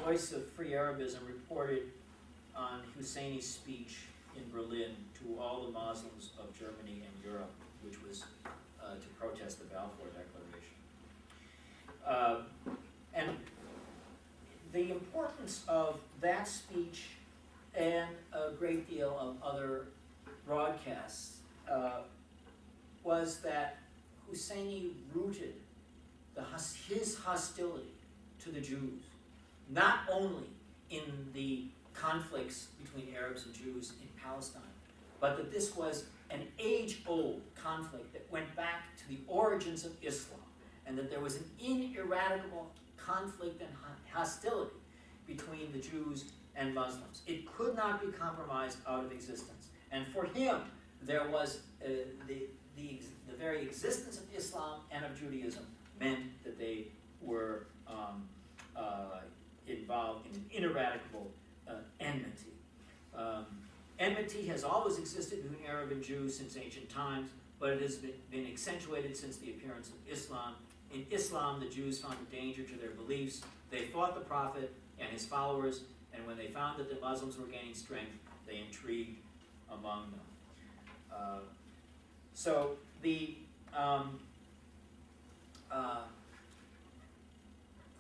Voice of Free Arabism reported on Husseini's speech in Berlin to all the Muslims of Germany and Europe, which was to protest the Balfour Declaration. And the importance of that speech and a great deal of other broadcasts was that Husseini rooted his hostility to the Jews, not only in the conflicts between Arabs and Jews in Palestine, but that this was an age-old conflict that went back to the origins of Islam, and that there was an ineradicable conflict and hostility between the Jews and Muslims. It could not be compromised out of existence. And for him, there was the very existence of Islam and of Judaism meant that they were involved in an ineradicable enmity. Enmity has always existed between Arab and Jew since ancient times, but it has been accentuated since the appearance of Islam. In Islam, the Jews found a danger to their beliefs. They fought the Prophet and his followers, and when they found that the Muslims were gaining strength, they intrigued among them. So the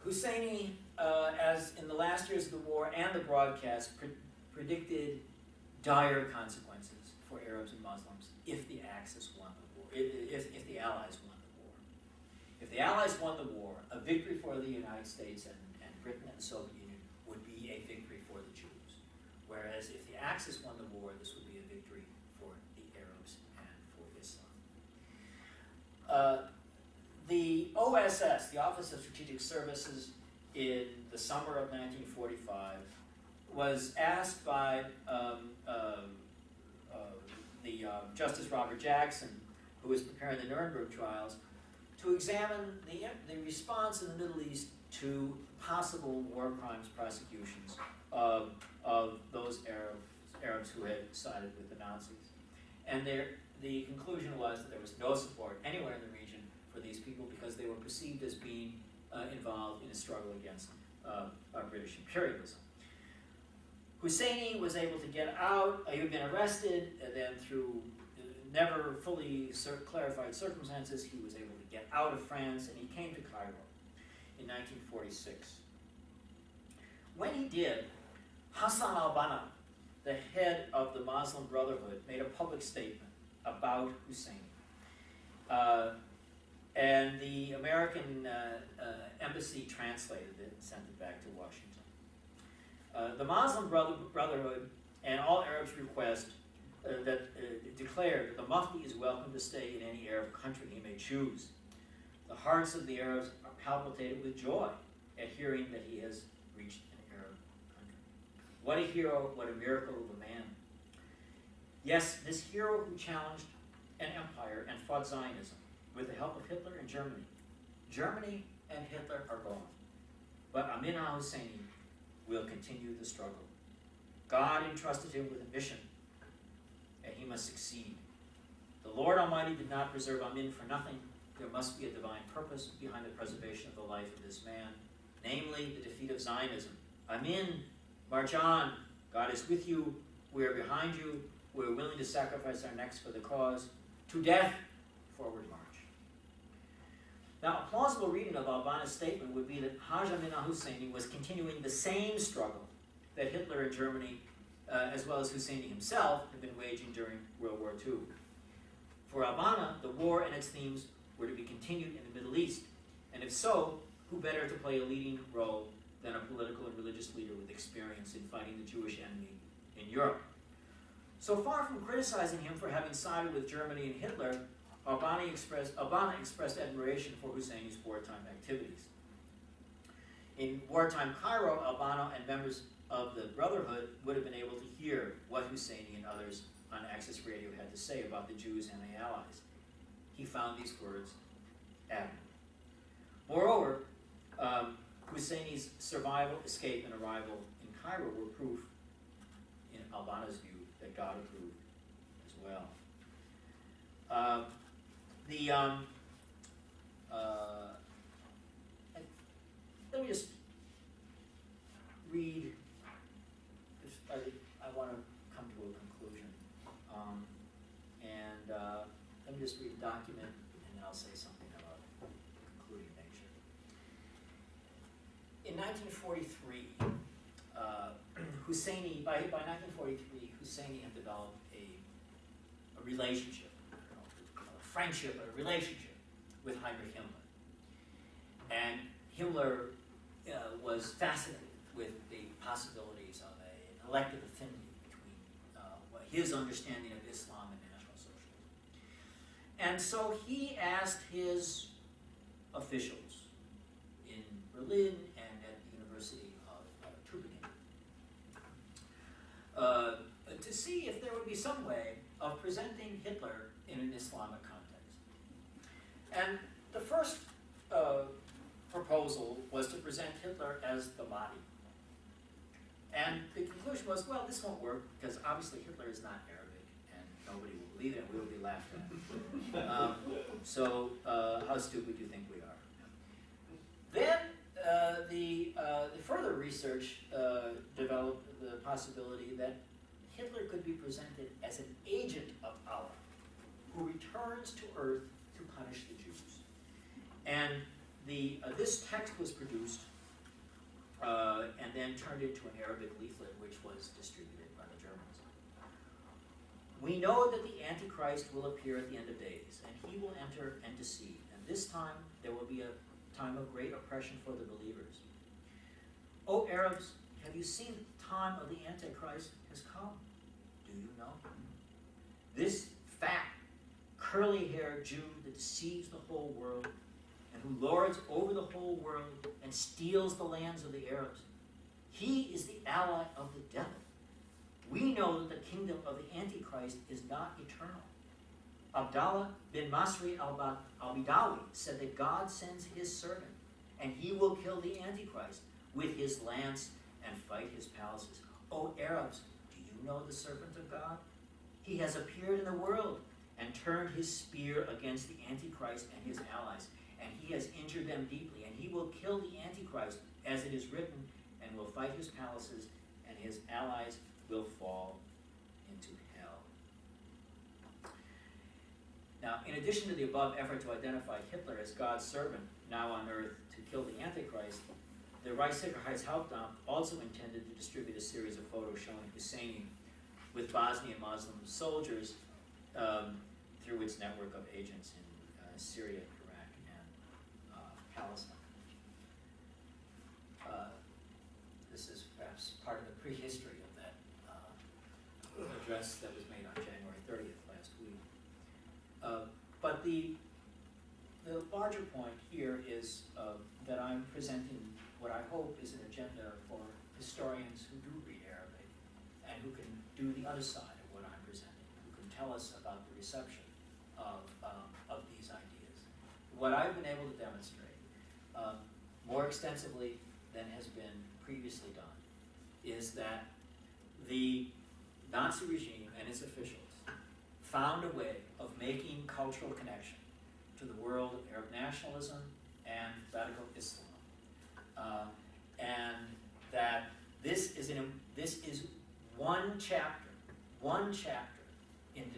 Husseini, as in the last years of the war and the broadcast, predicted dire consequences for Arabs and Muslims if the Axis won the war, if the Allies won the war. If the Allies won the war, a victory for the United States and Britain and the Soviet Union would be a victory for the Jews. Whereas if the Axis won the war, this would be a victory for the Arabs and for Islam. The OSS, the Office of Strategic Services, in the summer of 1945, was asked by Justice Robert Jackson, who was preparing the Nuremberg trials, to examine the response in the Middle East to possible war crimes prosecutions of those Arabs who had sided with the Nazis. And the conclusion was that there was no support anywhere in the region for these people because they were perceived as being involved in a struggle against British imperialism. Husseini was able to get out. He had been arrested, and then through never fully clarified circumstances, he was able to get out of France, and he came to Cairo in 1946. When he did, Hassan al-Banna, the head of the Muslim Brotherhood, made a public statement about Hussein. And the American embassy translated it and sent it back to Washington. The Muslim Brotherhood and all Arabs request declared that the Mufti is welcome to stay in any Arab country he may choose. The hearts of the Arabs are palpitated with joy at hearing that he has reached an Arab country. What a hero, what a miracle of a man. Yes, this hero who challenged an empire and fought Zionism with the help of Hitler and Germany. Germany and Hitler are gone. But Amin al-Husseini will continue the struggle. God entrusted him with a mission, and he must succeed. The Lord Almighty did not preserve Amin for nothing. There must be a divine purpose behind the preservation of the life of this man, namely the defeat of Zionism. Amin, march on. God is with you. We are behind you. We are willing to sacrifice our necks for the cause. To death, forward march. Now, a plausible reading of Al-Banna's statement would be that Haj Amin al-Husseini was continuing the same struggle that Hitler in Germany, as well as Husseini himself, had been waging during World War II. For Al-Banna, the war and its themes were to be continued in the Middle East, and if so, who better to play a leading role than a political and religious leader with experience in fighting the Jewish enemy in Europe. So far from criticizing him for having sided with Germany and Hitler, Al-Banna expressed admiration for Husseini's wartime activities. In wartime Cairo, Al-Banna and members of the Brotherhood would have been able to hear what Husseini and others on Access Radio had to say about the Jews and the Allies. He found these words admirable. Moreover, Husseini's survival, escape, and arrival in Cairo were proof, in Al-Banna's view, that God approved as well. Let me just read, I want to come to a conclusion. Let me just read a document, and then I'll say something about concluding nature. In 1943, by 1943, Husseini had developed a relationship, a friendship, but a relationship with Heinrich Himmler. And Himmler was fascinated with the possibilities of an elective affinity between his understanding of Islam and National Socialism. And so he asked his officials in Berlin and at the University of Tübingen to see if there would be some way of presenting Hitler in an Islamic context. And the first proposal was to present Hitler as the Mahdi. And the conclusion was, well, this won't work because obviously Hitler is not Arabic and nobody will believe it and we will be laughed at. So how stupid do you think we are? Then the further research developed the possibility that Hitler could be presented as an agent of Allah who returns to earth to punish the Jews. And this text was produced and then turned into an Arabic leaflet which was distributed by the Germans. We know that the Antichrist will appear at the end of days, and he will enter and deceive. And this time there will be a time of great oppression for the believers. O Arabs, have you seen the time of the Antichrist has come? Do you know? This fat, curly-haired Jew that deceives the whole world and who lords over the whole world and steals the lands of the Arabs, he is the ally of the devil. We know that the kingdom of the Antichrist is not eternal. Abdallah bin Masri al-Bidawi said that God sends his servant and he will kill the Antichrist with his lance and fight his palaces. O Arabs, do you know the servant of God? He has appeared in the world and turned his spear against the Antichrist and his allies, and he has injured them deeply, and he will kill the Antichrist, as it is written, and will fight his palaces, and his allies will fall into hell. Now, in addition to the above effort to identify Hitler as God's servant, now on earth, to kill the Antichrist, the Reichssicherheitshauptamt also intended to distribute a series of photos showing Husseini with Bosnian Muslim soldiers through its network of agents in Syria, Iraq, and Palestine. This is perhaps part of the prehistory of that address that was made on January 30th last week. But the larger point here is that I'm presenting what I hope is an agenda for historians who do read Arabic and who can do the other side of what I'm presenting, who can tell us about the reception of these ideas. What I've been able to demonstrate more extensively than has been previously done is that the Nazi regime and its officials found a way of making cultural connection to the world of Arab nationalism and radical Islam. And that this is one chapter in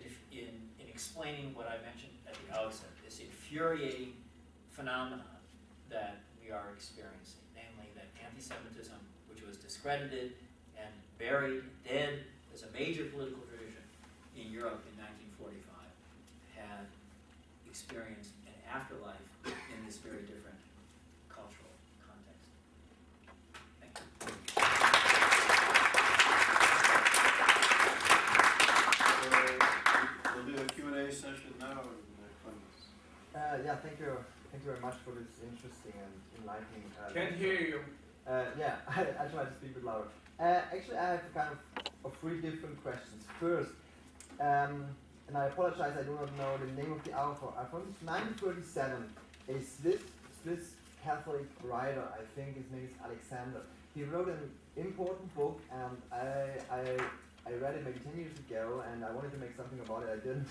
explaining what I mentioned at the outset, this infuriating phenomenon that we are experiencing, namely that anti-Semitism, which was discredited and buried, dead as a major political tradition in Europe in 1945, had experienced an afterlife in this very different cultural context. Thank you. We'll do a Q&A session now. Yeah, thank you very much for this interesting and enlightening. Can't hear you. Yeah, I try to speak a bit louder. Actually, I have kind of three different questions. First, and I apologize, I do not know the name of the author. From 1937, a Swiss Catholic writer, I think his name is Alexander. He wrote an important book, and I read it maybe 10 years ago, and I wanted to make something about it. I didn't.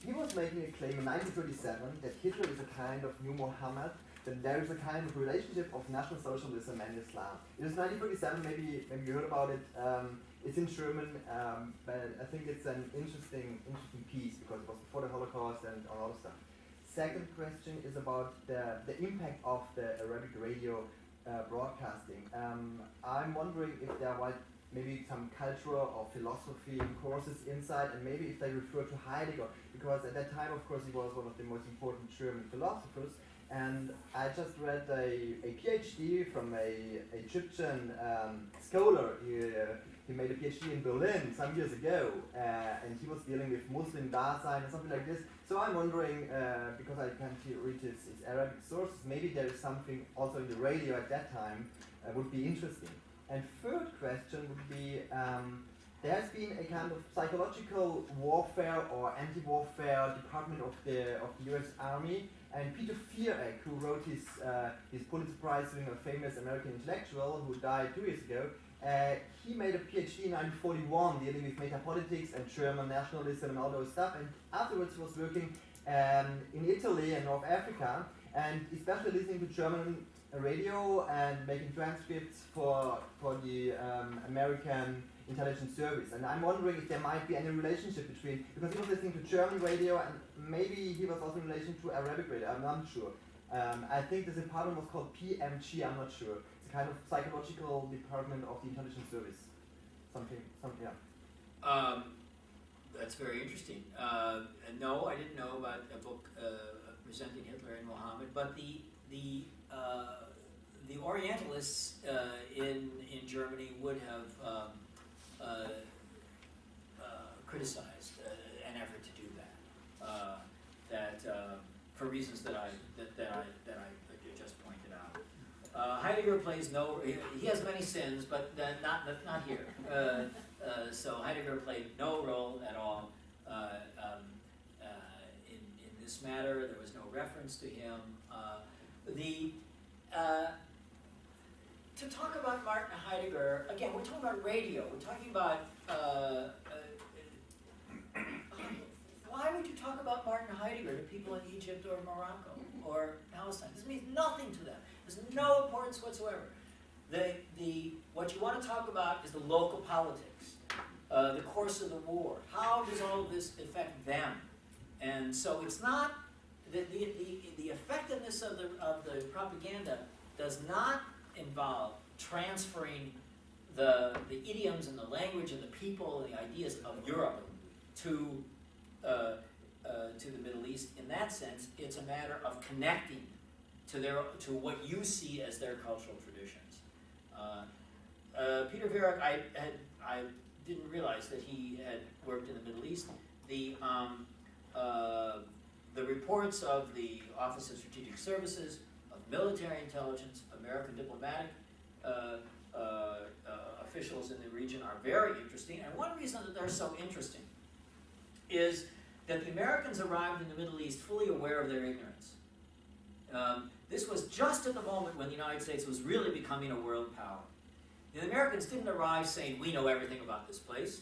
He was making a claim in 1937 that Hitler is a kind of new Muhammad, that there is a kind of relationship of National Socialism and Islam. It was 1937, maybe you heard about it. It's in German, but I think it's an interesting piece because it was before the Holocaust and a lot of stuff. Second question is about the impact of the Arabic radio broadcasting. I'm wondering if there might maybe some cultural or philosophy courses inside, and maybe if they refer to Heidegger, because at that time, of course, he was one of the most important German philosophers. And I just read a PhD from a Egyptian scholar. He made a PhD in Berlin some years ago, and he was dealing with Muslim Dasein or something like this. So I'm wondering, because I can't read his Arabic sources, maybe there is something also in the radio at that time would be interesting. And third question would be, there has been a kind of psychological warfare or anti-warfare department of the U.S. Army, and Peter Viereck, who wrote his Pulitzer Prize-winning famous American intellectual who died 2 years ago, he made a PhD in 1941 dealing with metapolitics and German nationalism and all those stuff, and afterwards he was working in Italy and North Africa, and especially listening to German radio and making transcripts for the American intelligence service. And I'm wondering if there might be any relationship between, because he was listening to German radio and maybe he was also in relation to Arabic radio, I'm not sure. I think this department was called PMG, I'm not sure. It's a kind of psychological department of the intelligence service. Something, yeah. That's very interesting. No, I didn't know about a book presenting Hitler and Muhammad, but the Orientalists in Germany would have criticized an effort to do that. For reasons that I just pointed out. Heidegger plays no. He has many sins, but not here. So Heidegger played no role at all in this matter. There was no reference to him. To talk about Martin Heidegger, again, we're talking about radio. We're talking about, why would you talk about Martin Heidegger to people in Egypt or Morocco or Palestine? This means nothing to them. There's no importance whatsoever. What you want to talk about is the local politics, the course of the war. How does all of this affect them? And so it's not, the effectiveness of the propaganda does not involve transferring the idioms and the language and the people and the ideas of Europe to the Middle East. In that sense, it's a matter of connecting to what you see as their cultural traditions. Peter Viereck, I didn't realize that he had worked in the Middle East. The reports of the Office of Strategic Services, of military intelligence, American diplomatic officials in the region are very interesting. And one reason that they're so interesting is that the Americans arrived in the Middle East fully aware of their ignorance. This was just at the moment when the United States was really becoming a world power. The Americans didn't arrive saying, we know everything about this place.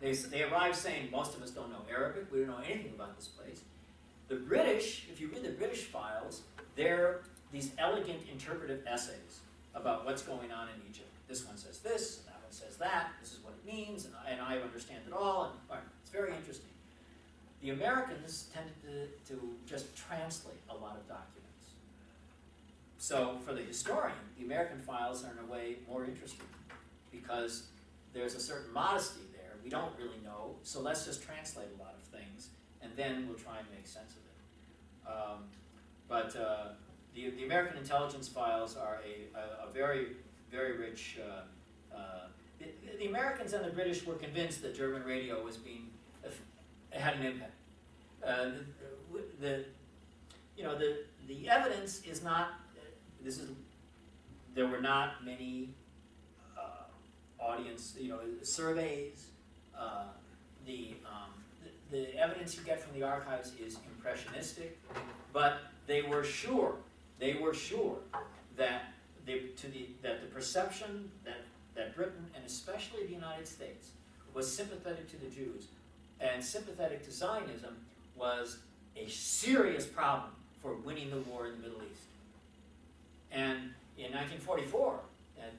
They arrived saying, most of us don't know Arabic, we don't know anything about this place. The British, if you read the British files, they're these elegant interpretive essays about what's going on in Egypt. This one says this, and that one says that, this is what it means, and I understand it all, and it's very interesting. The Americans tended to just translate a lot of documents. So for the historian, the American files are in a way more interesting because there's a certain modesty there. We don't really know, so let's just translate a lot of things, and then we'll try and make sense of it. The American intelligence files are a very, very rich. The Americans and the British were convinced that German radio was had an impact. The evidence is not. There were not many audience, surveys. The evidence you get from the archives is impressionistic, but they were sure that the perception that Britain, and especially the United States, was sympathetic to the Jews and sympathetic to Zionism was a serious problem for winning the war in the Middle East. And in 1944, I'm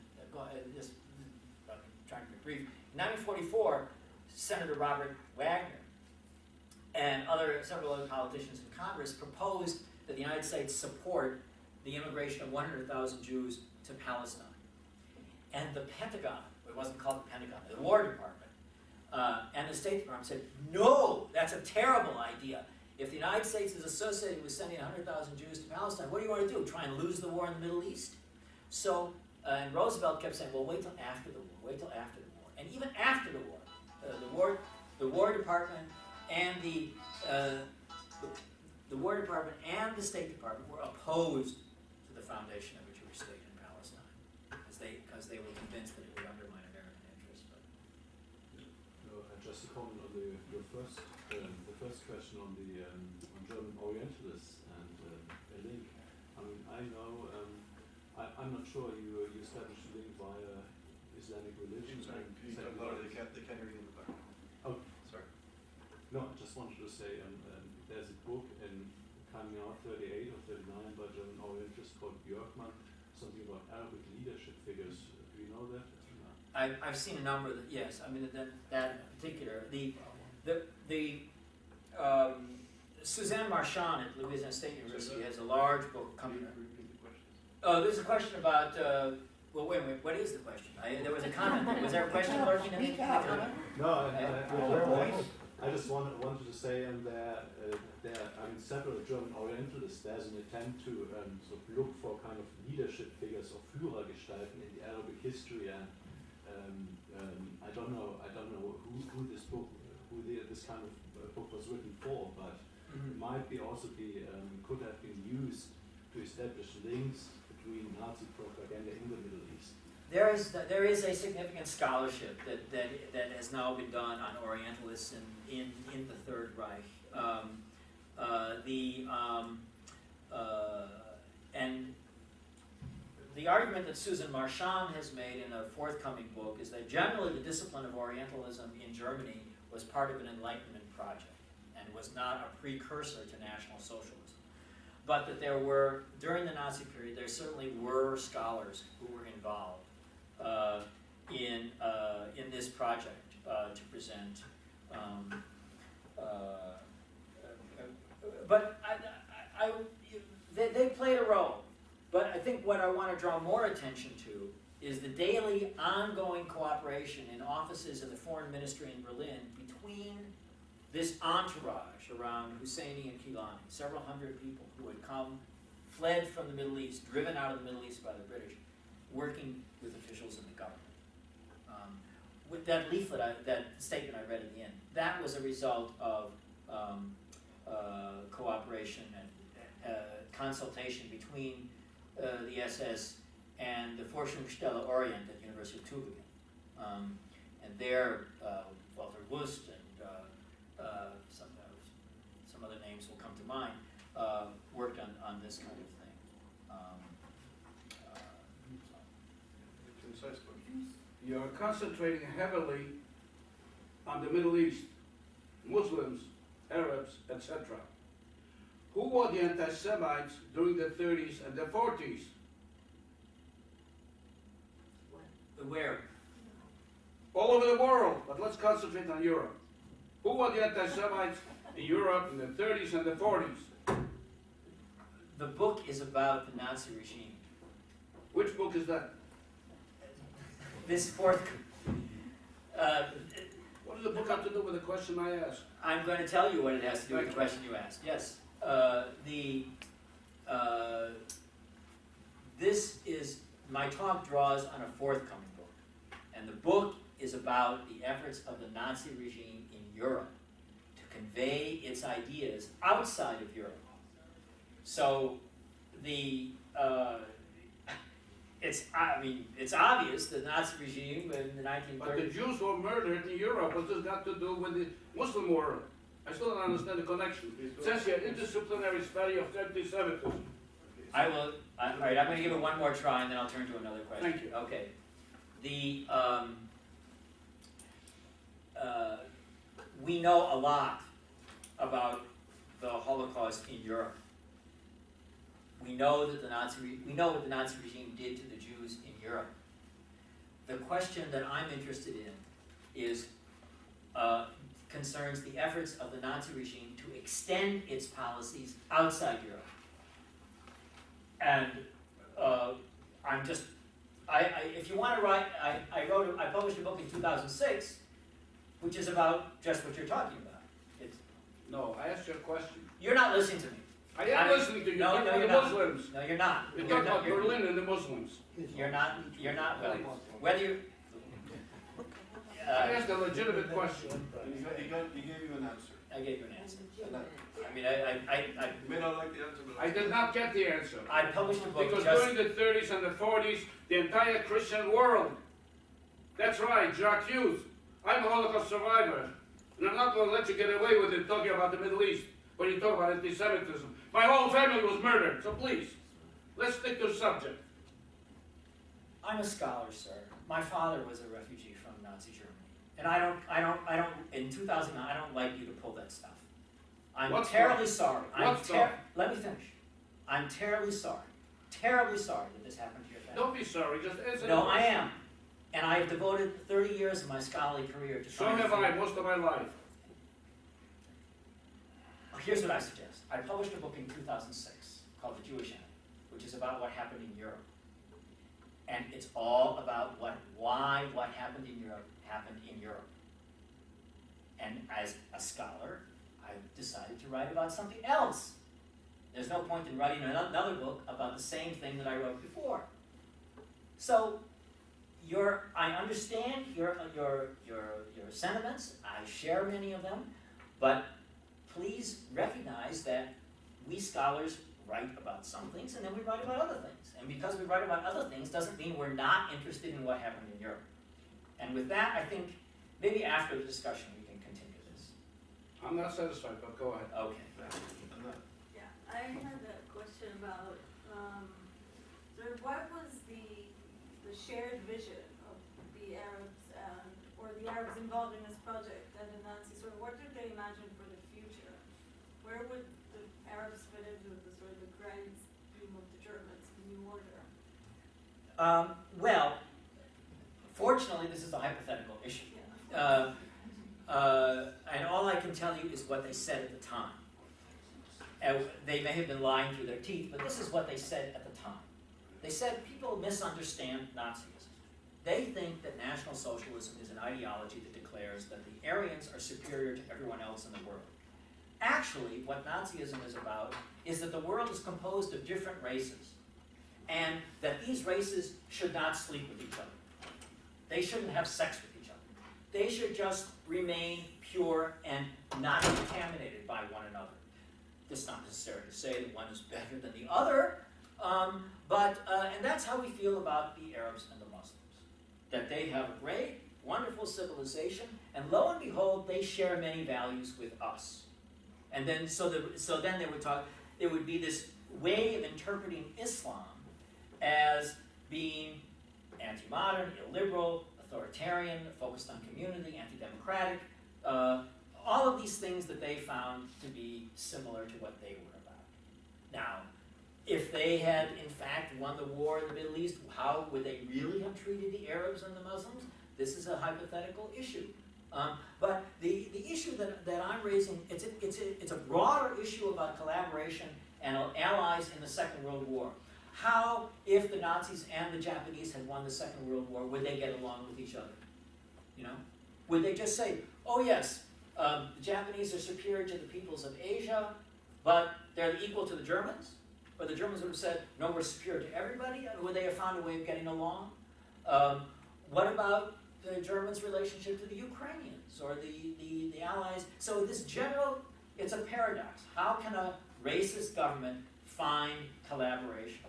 trying to be brief, in 1944, Senator Robert Wagner and several other politicians in Congress proposed that the United States support the immigration of 100,000 Jews to Palestine. And the Pentagon, it wasn't called the Pentagon, the War Department, and the State Department said, no, that's a terrible idea. If the United States is associated with sending 100,000 Jews to Palestine, what do you want to do? Try and lose the war in the Middle East? So, and Roosevelt kept saying, well, wait till after the war, wait till after the war. And even after the war, the War Department and the War Department and the State Department were opposed to the foundation of a Jewish state in Palestine because they were convinced that it would undermine American interests. Just to comment on the first question on German Orientalists and a link. I mean, I know. I'm not sure you established a link via Islamic religion. Sorry, can you talk louder? They can't hear you in the back. Oh, sorry. No, I just wanted to say there's a book coming out 38 or 39 by German Orientalists called Björkman, something about Arabic leadership figures. Do you know that? I've seen a number of that. Yes, I mean that in particular. Suzanne Marchand at Louisiana State University has a large book coming out. Oh, there's a question about. Well, wait. What is the question? There was a comment. Was there a question lurking in the comment? No, I just wanted to say, several German Orientalists, there's an attempt to sort of look for kind of leadership figures or Führergestalten in the Arabic history, and I don't know who this kind of book was written for, but it might could have been used to establish links between Nazi propaganda in the Middle East. There is a significant scholarship that has now been done on Orientalists in the Third Reich. And the argument that Susan Marchand has made in a forthcoming book is that generally the discipline of Orientalism in Germany was part of an Enlightenment project and was not a precursor to National Socialism. But that there were, during the Nazi period, there certainly were scholars who were involved in this project to present. But they played a role. But I think what I want to draw more attention to is the daily ongoing cooperation in offices of the Foreign Ministry in Berlin between this entourage around Husseini and Kilani, several hundred people who had fled from the Middle East, driven out of the Middle East by the British, working with officials in the government. With that leaflet, that statement I read at the end, that was a result of cooperation and consultation between the SS and the Forschungsstelle Orient at the University of Tübingen. And there, Walter Wust and some other names will come to mind, worked on this kind of thing. You're concentrating heavily on the Middle East, Muslims, Arabs, etc. Who were the anti-Semites during the 30s and the 40s? Where? All over the world, but let's concentrate on Europe. Who were the anti-Semites in Europe in the 30s and the 40s? The book is about the Nazi regime. Which book is that? This fourth, What does the book have to do with the question I asked? I'm going to tell you what it has to do with the Thank you. question you asked. Yes. This is, my talk draws on a forthcoming book. And the book is about the efforts of the Nazi regime in Europe to convey its ideas outside of Europe. So it's obvious the Nazi regime in the 1930s. But the Jews were murdered in Europe. What's this got to do with the Muslim war? I still don't understand the connection. It says here, interdisciplinary study of antisemitism. I will. All right, I'm going to give it one more try, and then I'll turn to another question. Thank you. Okay. We know a lot about the Holocaust in Europe. We know that we know what the Nazi regime did to the Jews in Europe. The question that I'm interested in is concerns the efforts of the Nazi regime to extend its policies outside Europe. And if you want to write, I published a book in 2006, which is about just what you're talking about. No, I asked you a question. You're not listening to me. I am listening to you. No, You're no, talking you're about not. the Muslims. No, you're not. You're You're talking not. about Berlin and the Muslims. You're not. Well, whether you. I asked a legitimate question. He gave you an answer. I gave you an answer. And that- I mean, I You may not like the answer, but I did not get the answer. published a book Because just. during the 30s and the 40s, the entire Christian world, that's right, Jacques Hughes, I'm a Holocaust survivor, and I'm not going to let you get away with it talking about the Middle East when you talk about anti-Semitism. My whole family was murdered, so please, let's stick to the subject. I'm a scholar, sir. My father was a refugee from Nazi Germany, and I don't. In 2009, I don't like you to pull that stuff. I'm What terribly stuff? sorry. What stuff? Let me finish. I'm terribly sorry that this happened to your family. Don't be sorry, just answer No, the I question. am, and I've devoted 30 years of my scholarly career to So trying to have I, most of my life. Here's what I suggest. I published a book in 2006 called The Jewish Enemy, which is about what happened in Europe. And it's all about why what happened in Europe. And as a scholar, I decided to write about something else. There's no point in writing another book about the same thing that I wrote before. So, I understand your sentiments. I share many of them, but please recognize that we scholars write about some things and then we write about other things. And because we write about other things doesn't mean we're not interested in what happened in Europe. And with that, I think maybe after the discussion we can continue this. I'm not satisfied, but go ahead. Okay. Yeah, I had a question about sort of what was the shared vision of the Arabs or the Arabs involved in this project and the Nazis? Sort of what did they imagine for the future? Where would the Arabs fit into the sort of the grand scheme of the Germans, the new order? Well, fortunately, this is a hypothetical issue. Yeah. And all I can tell you is what they said at the time. They may have been lying through their teeth, but this is what they said at the time. They said people misunderstand Nazism. They think that National Socialism is an ideology that declares that the Aryans are superior to everyone else in the world. Actually, what Nazism is about is that the world is composed of different races, and that these races should not sleep with each other. They shouldn't have sex with each other. They should just remain pure and not contaminated by one another. It's not necessary to say that one is better than the other, and that's how we feel about the Arabs and the Muslims. That they have a great, wonderful civilization, and lo and behold, they share many values with us. And then, so then there would be this way of interpreting Islam as being anti-modern, illiberal, authoritarian, focused on community, anti-democratic, all of these things that they found to be similar to what they were about. Now, if they had in fact won the war in the Middle East, how would they really have treated the Arabs and the Muslims? This is a hypothetical issue. But the issue that I'm raising, it's a broader issue about collaboration and allies allies in the Second World War. How, if the Nazis and the Japanese had won the Second World War, would they get along with each other? You know? Would they just say, oh yes, the Japanese are superior to the peoples of Asia, but they're equal to the Germans? Or the Germans would have said, no, we're superior to everybody? Would they have found a way of getting along? What about the Germans' relationship to the Ukrainians or the Allies? So this general, it's a paradox. How can a racist government find collaboration?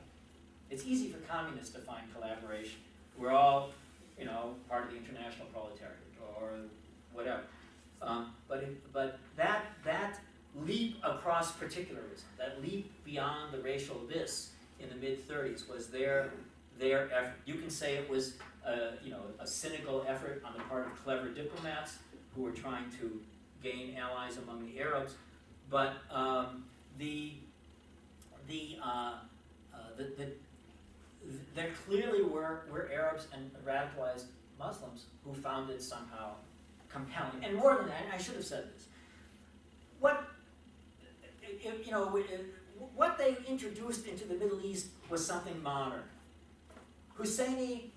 It's easy for communists to find collaboration. We're all, you know, part of the international proletariat or whatever. But that leap across particularism, that leap beyond the racial abyss in the mid-30s was their effort. You can say it was a cynical effort on the part of clever diplomats who were trying to gain allies among the Arabs, but there clearly were Arabs and radicalized Muslims who found it somehow compelling. And more than that, I should have said this. What they introduced into the Middle East was something modern. Husseini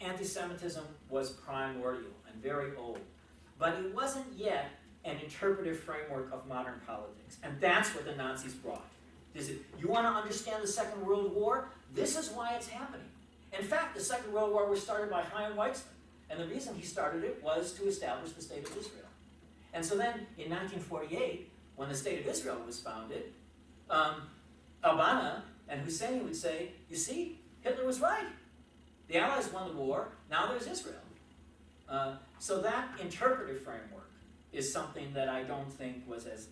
anti-Semitism was primordial and very old, but it wasn't yet an interpretive framework of modern politics. And that's what the Nazis brought. You want to understand the Second World War? This is why it's happening. In fact, the Second World War was started by Chaim Weizmann, and the reason he started it was to establish the State of Israel. And so then, in 1948, when the State of Israel was founded, Al-Banna and Hussein would say, you see, Hitler was right. The Allies won the war, now there's Israel. So that interpretive framework is something that I don't think was, as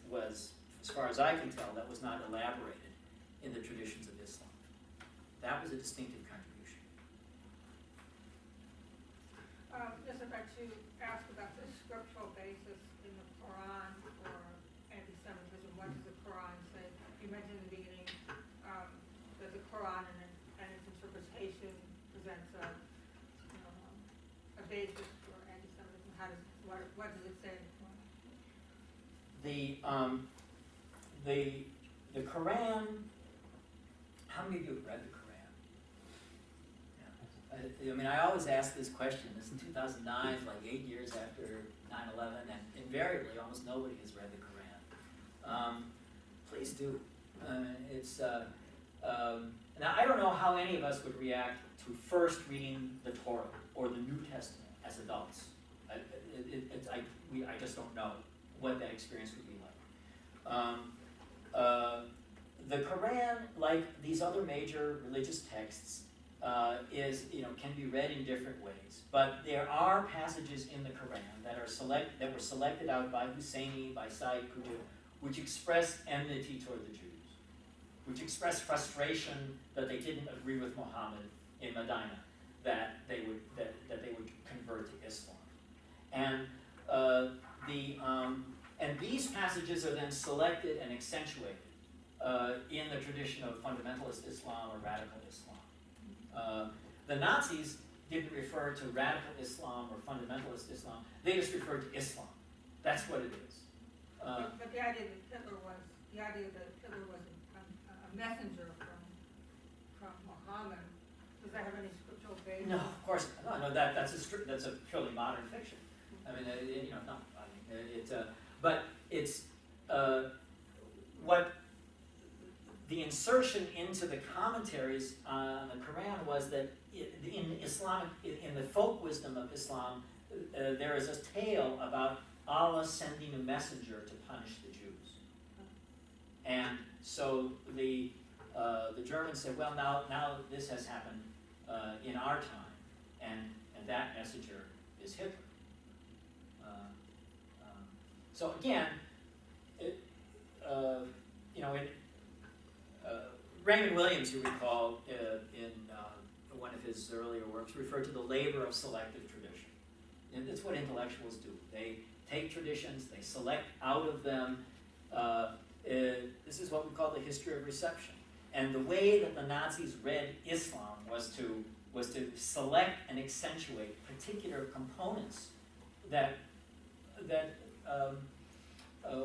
far as I can tell, that was not elaborated in the traditions of Islam. That was a distinctive contribution. Just if I to ask about the scriptural basis in the Quran for anti-Semitism, what does the Quran say? You mentioned in the beginning that the Quran and its interpretation presents a basis for anti-Semitism. What does it say in the Quran? The Quran, how many of you have read the Quran? Yeah. I mean, I always ask this question. This is in 2009, like 8 years after 9/11, and invariably almost nobody has read the Quran. Please do. Now, I don't know how any of us would react to first reading the Torah or the New Testament as adults. I just don't know what that experience would be like. The Quran, like these other major religious texts, can be read in different ways. But there are passages in the Quran that were selected out by Husseini, by Said Qutb, which express enmity toward the Jews, which express frustration that they didn't agree with Muhammad in Medina, that they would convert to Islam, and these passages are then selected and accentuated in the tradition of fundamentalist Islam or radical Islam. The Nazis didn't refer to radical Islam or fundamentalist Islam; they just referred to Islam. That's what it is. But the idea that Hitler was a messenger from Muhammad, does that have any scriptural basis? No, of course not. No, that's a purely modern fiction. I mean, but it's what the insertion into the commentaries on the Quran was that in the folk wisdom of Islam, there is a tale about Allah sending a messenger to punish the Jews, and so the Germans said, well, now this has happened in our time, and that messenger is Hitler. So again, Raymond Williams, you recall, in one of his earlier works, referred to the labor of selective tradition. And that's what intellectuals do. They take traditions, they select out of them. This is what we call the history of reception. And the way that the Nazis read Islam was to select and accentuate particular components that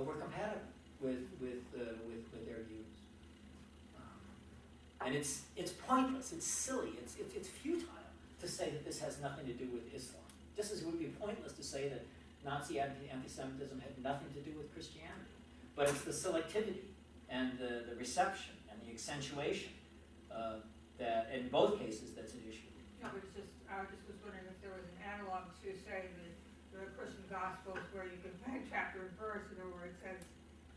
were compatible with their views. And it's pointless, it's silly, it's futile to say that this has nothing to do with Islam. Just as it would be pointless to say that Nazi anti-Semitism had nothing to do with Christianity. But it's the selectivity and the reception and the accentuation that, in both cases, that's an issue. No, but it's just, I just was wondering if there was an analog to, say, the Christian Gospels where you can find chapter and verse, where it says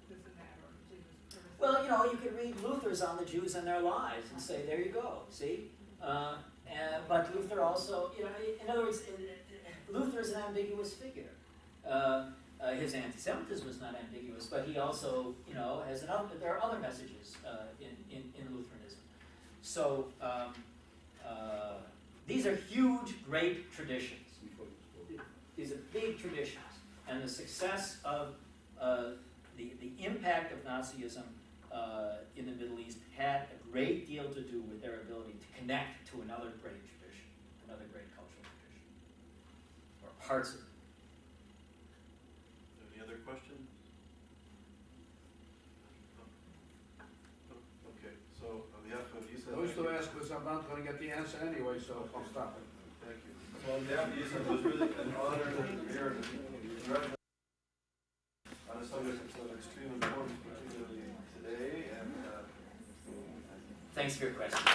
this and that, or Jesus. Well, you could read Luther's on the Jews and their lies and say, there you go, see? But Luther also, in other words, Luther is an ambiguous figure. His anti-Semitism was not ambiguous, but he also, has there are other messages in Lutheranism. So these are huge, great traditions. These are big traditions, and the success of the impact of Nazism in the Middle East had a great deal to do with their ability to connect to another great tradition, another great cultural tradition, or parts of it. Any other questions? Okay, so on behalf of YIISA. Those to ask was I'm not gonna get the answer anyway, so I'll stop it. Thank you. So on behalf of YIISA, it was really an honor to be here on a subject that's of extreme importance, particularly today. And Thanks for your question.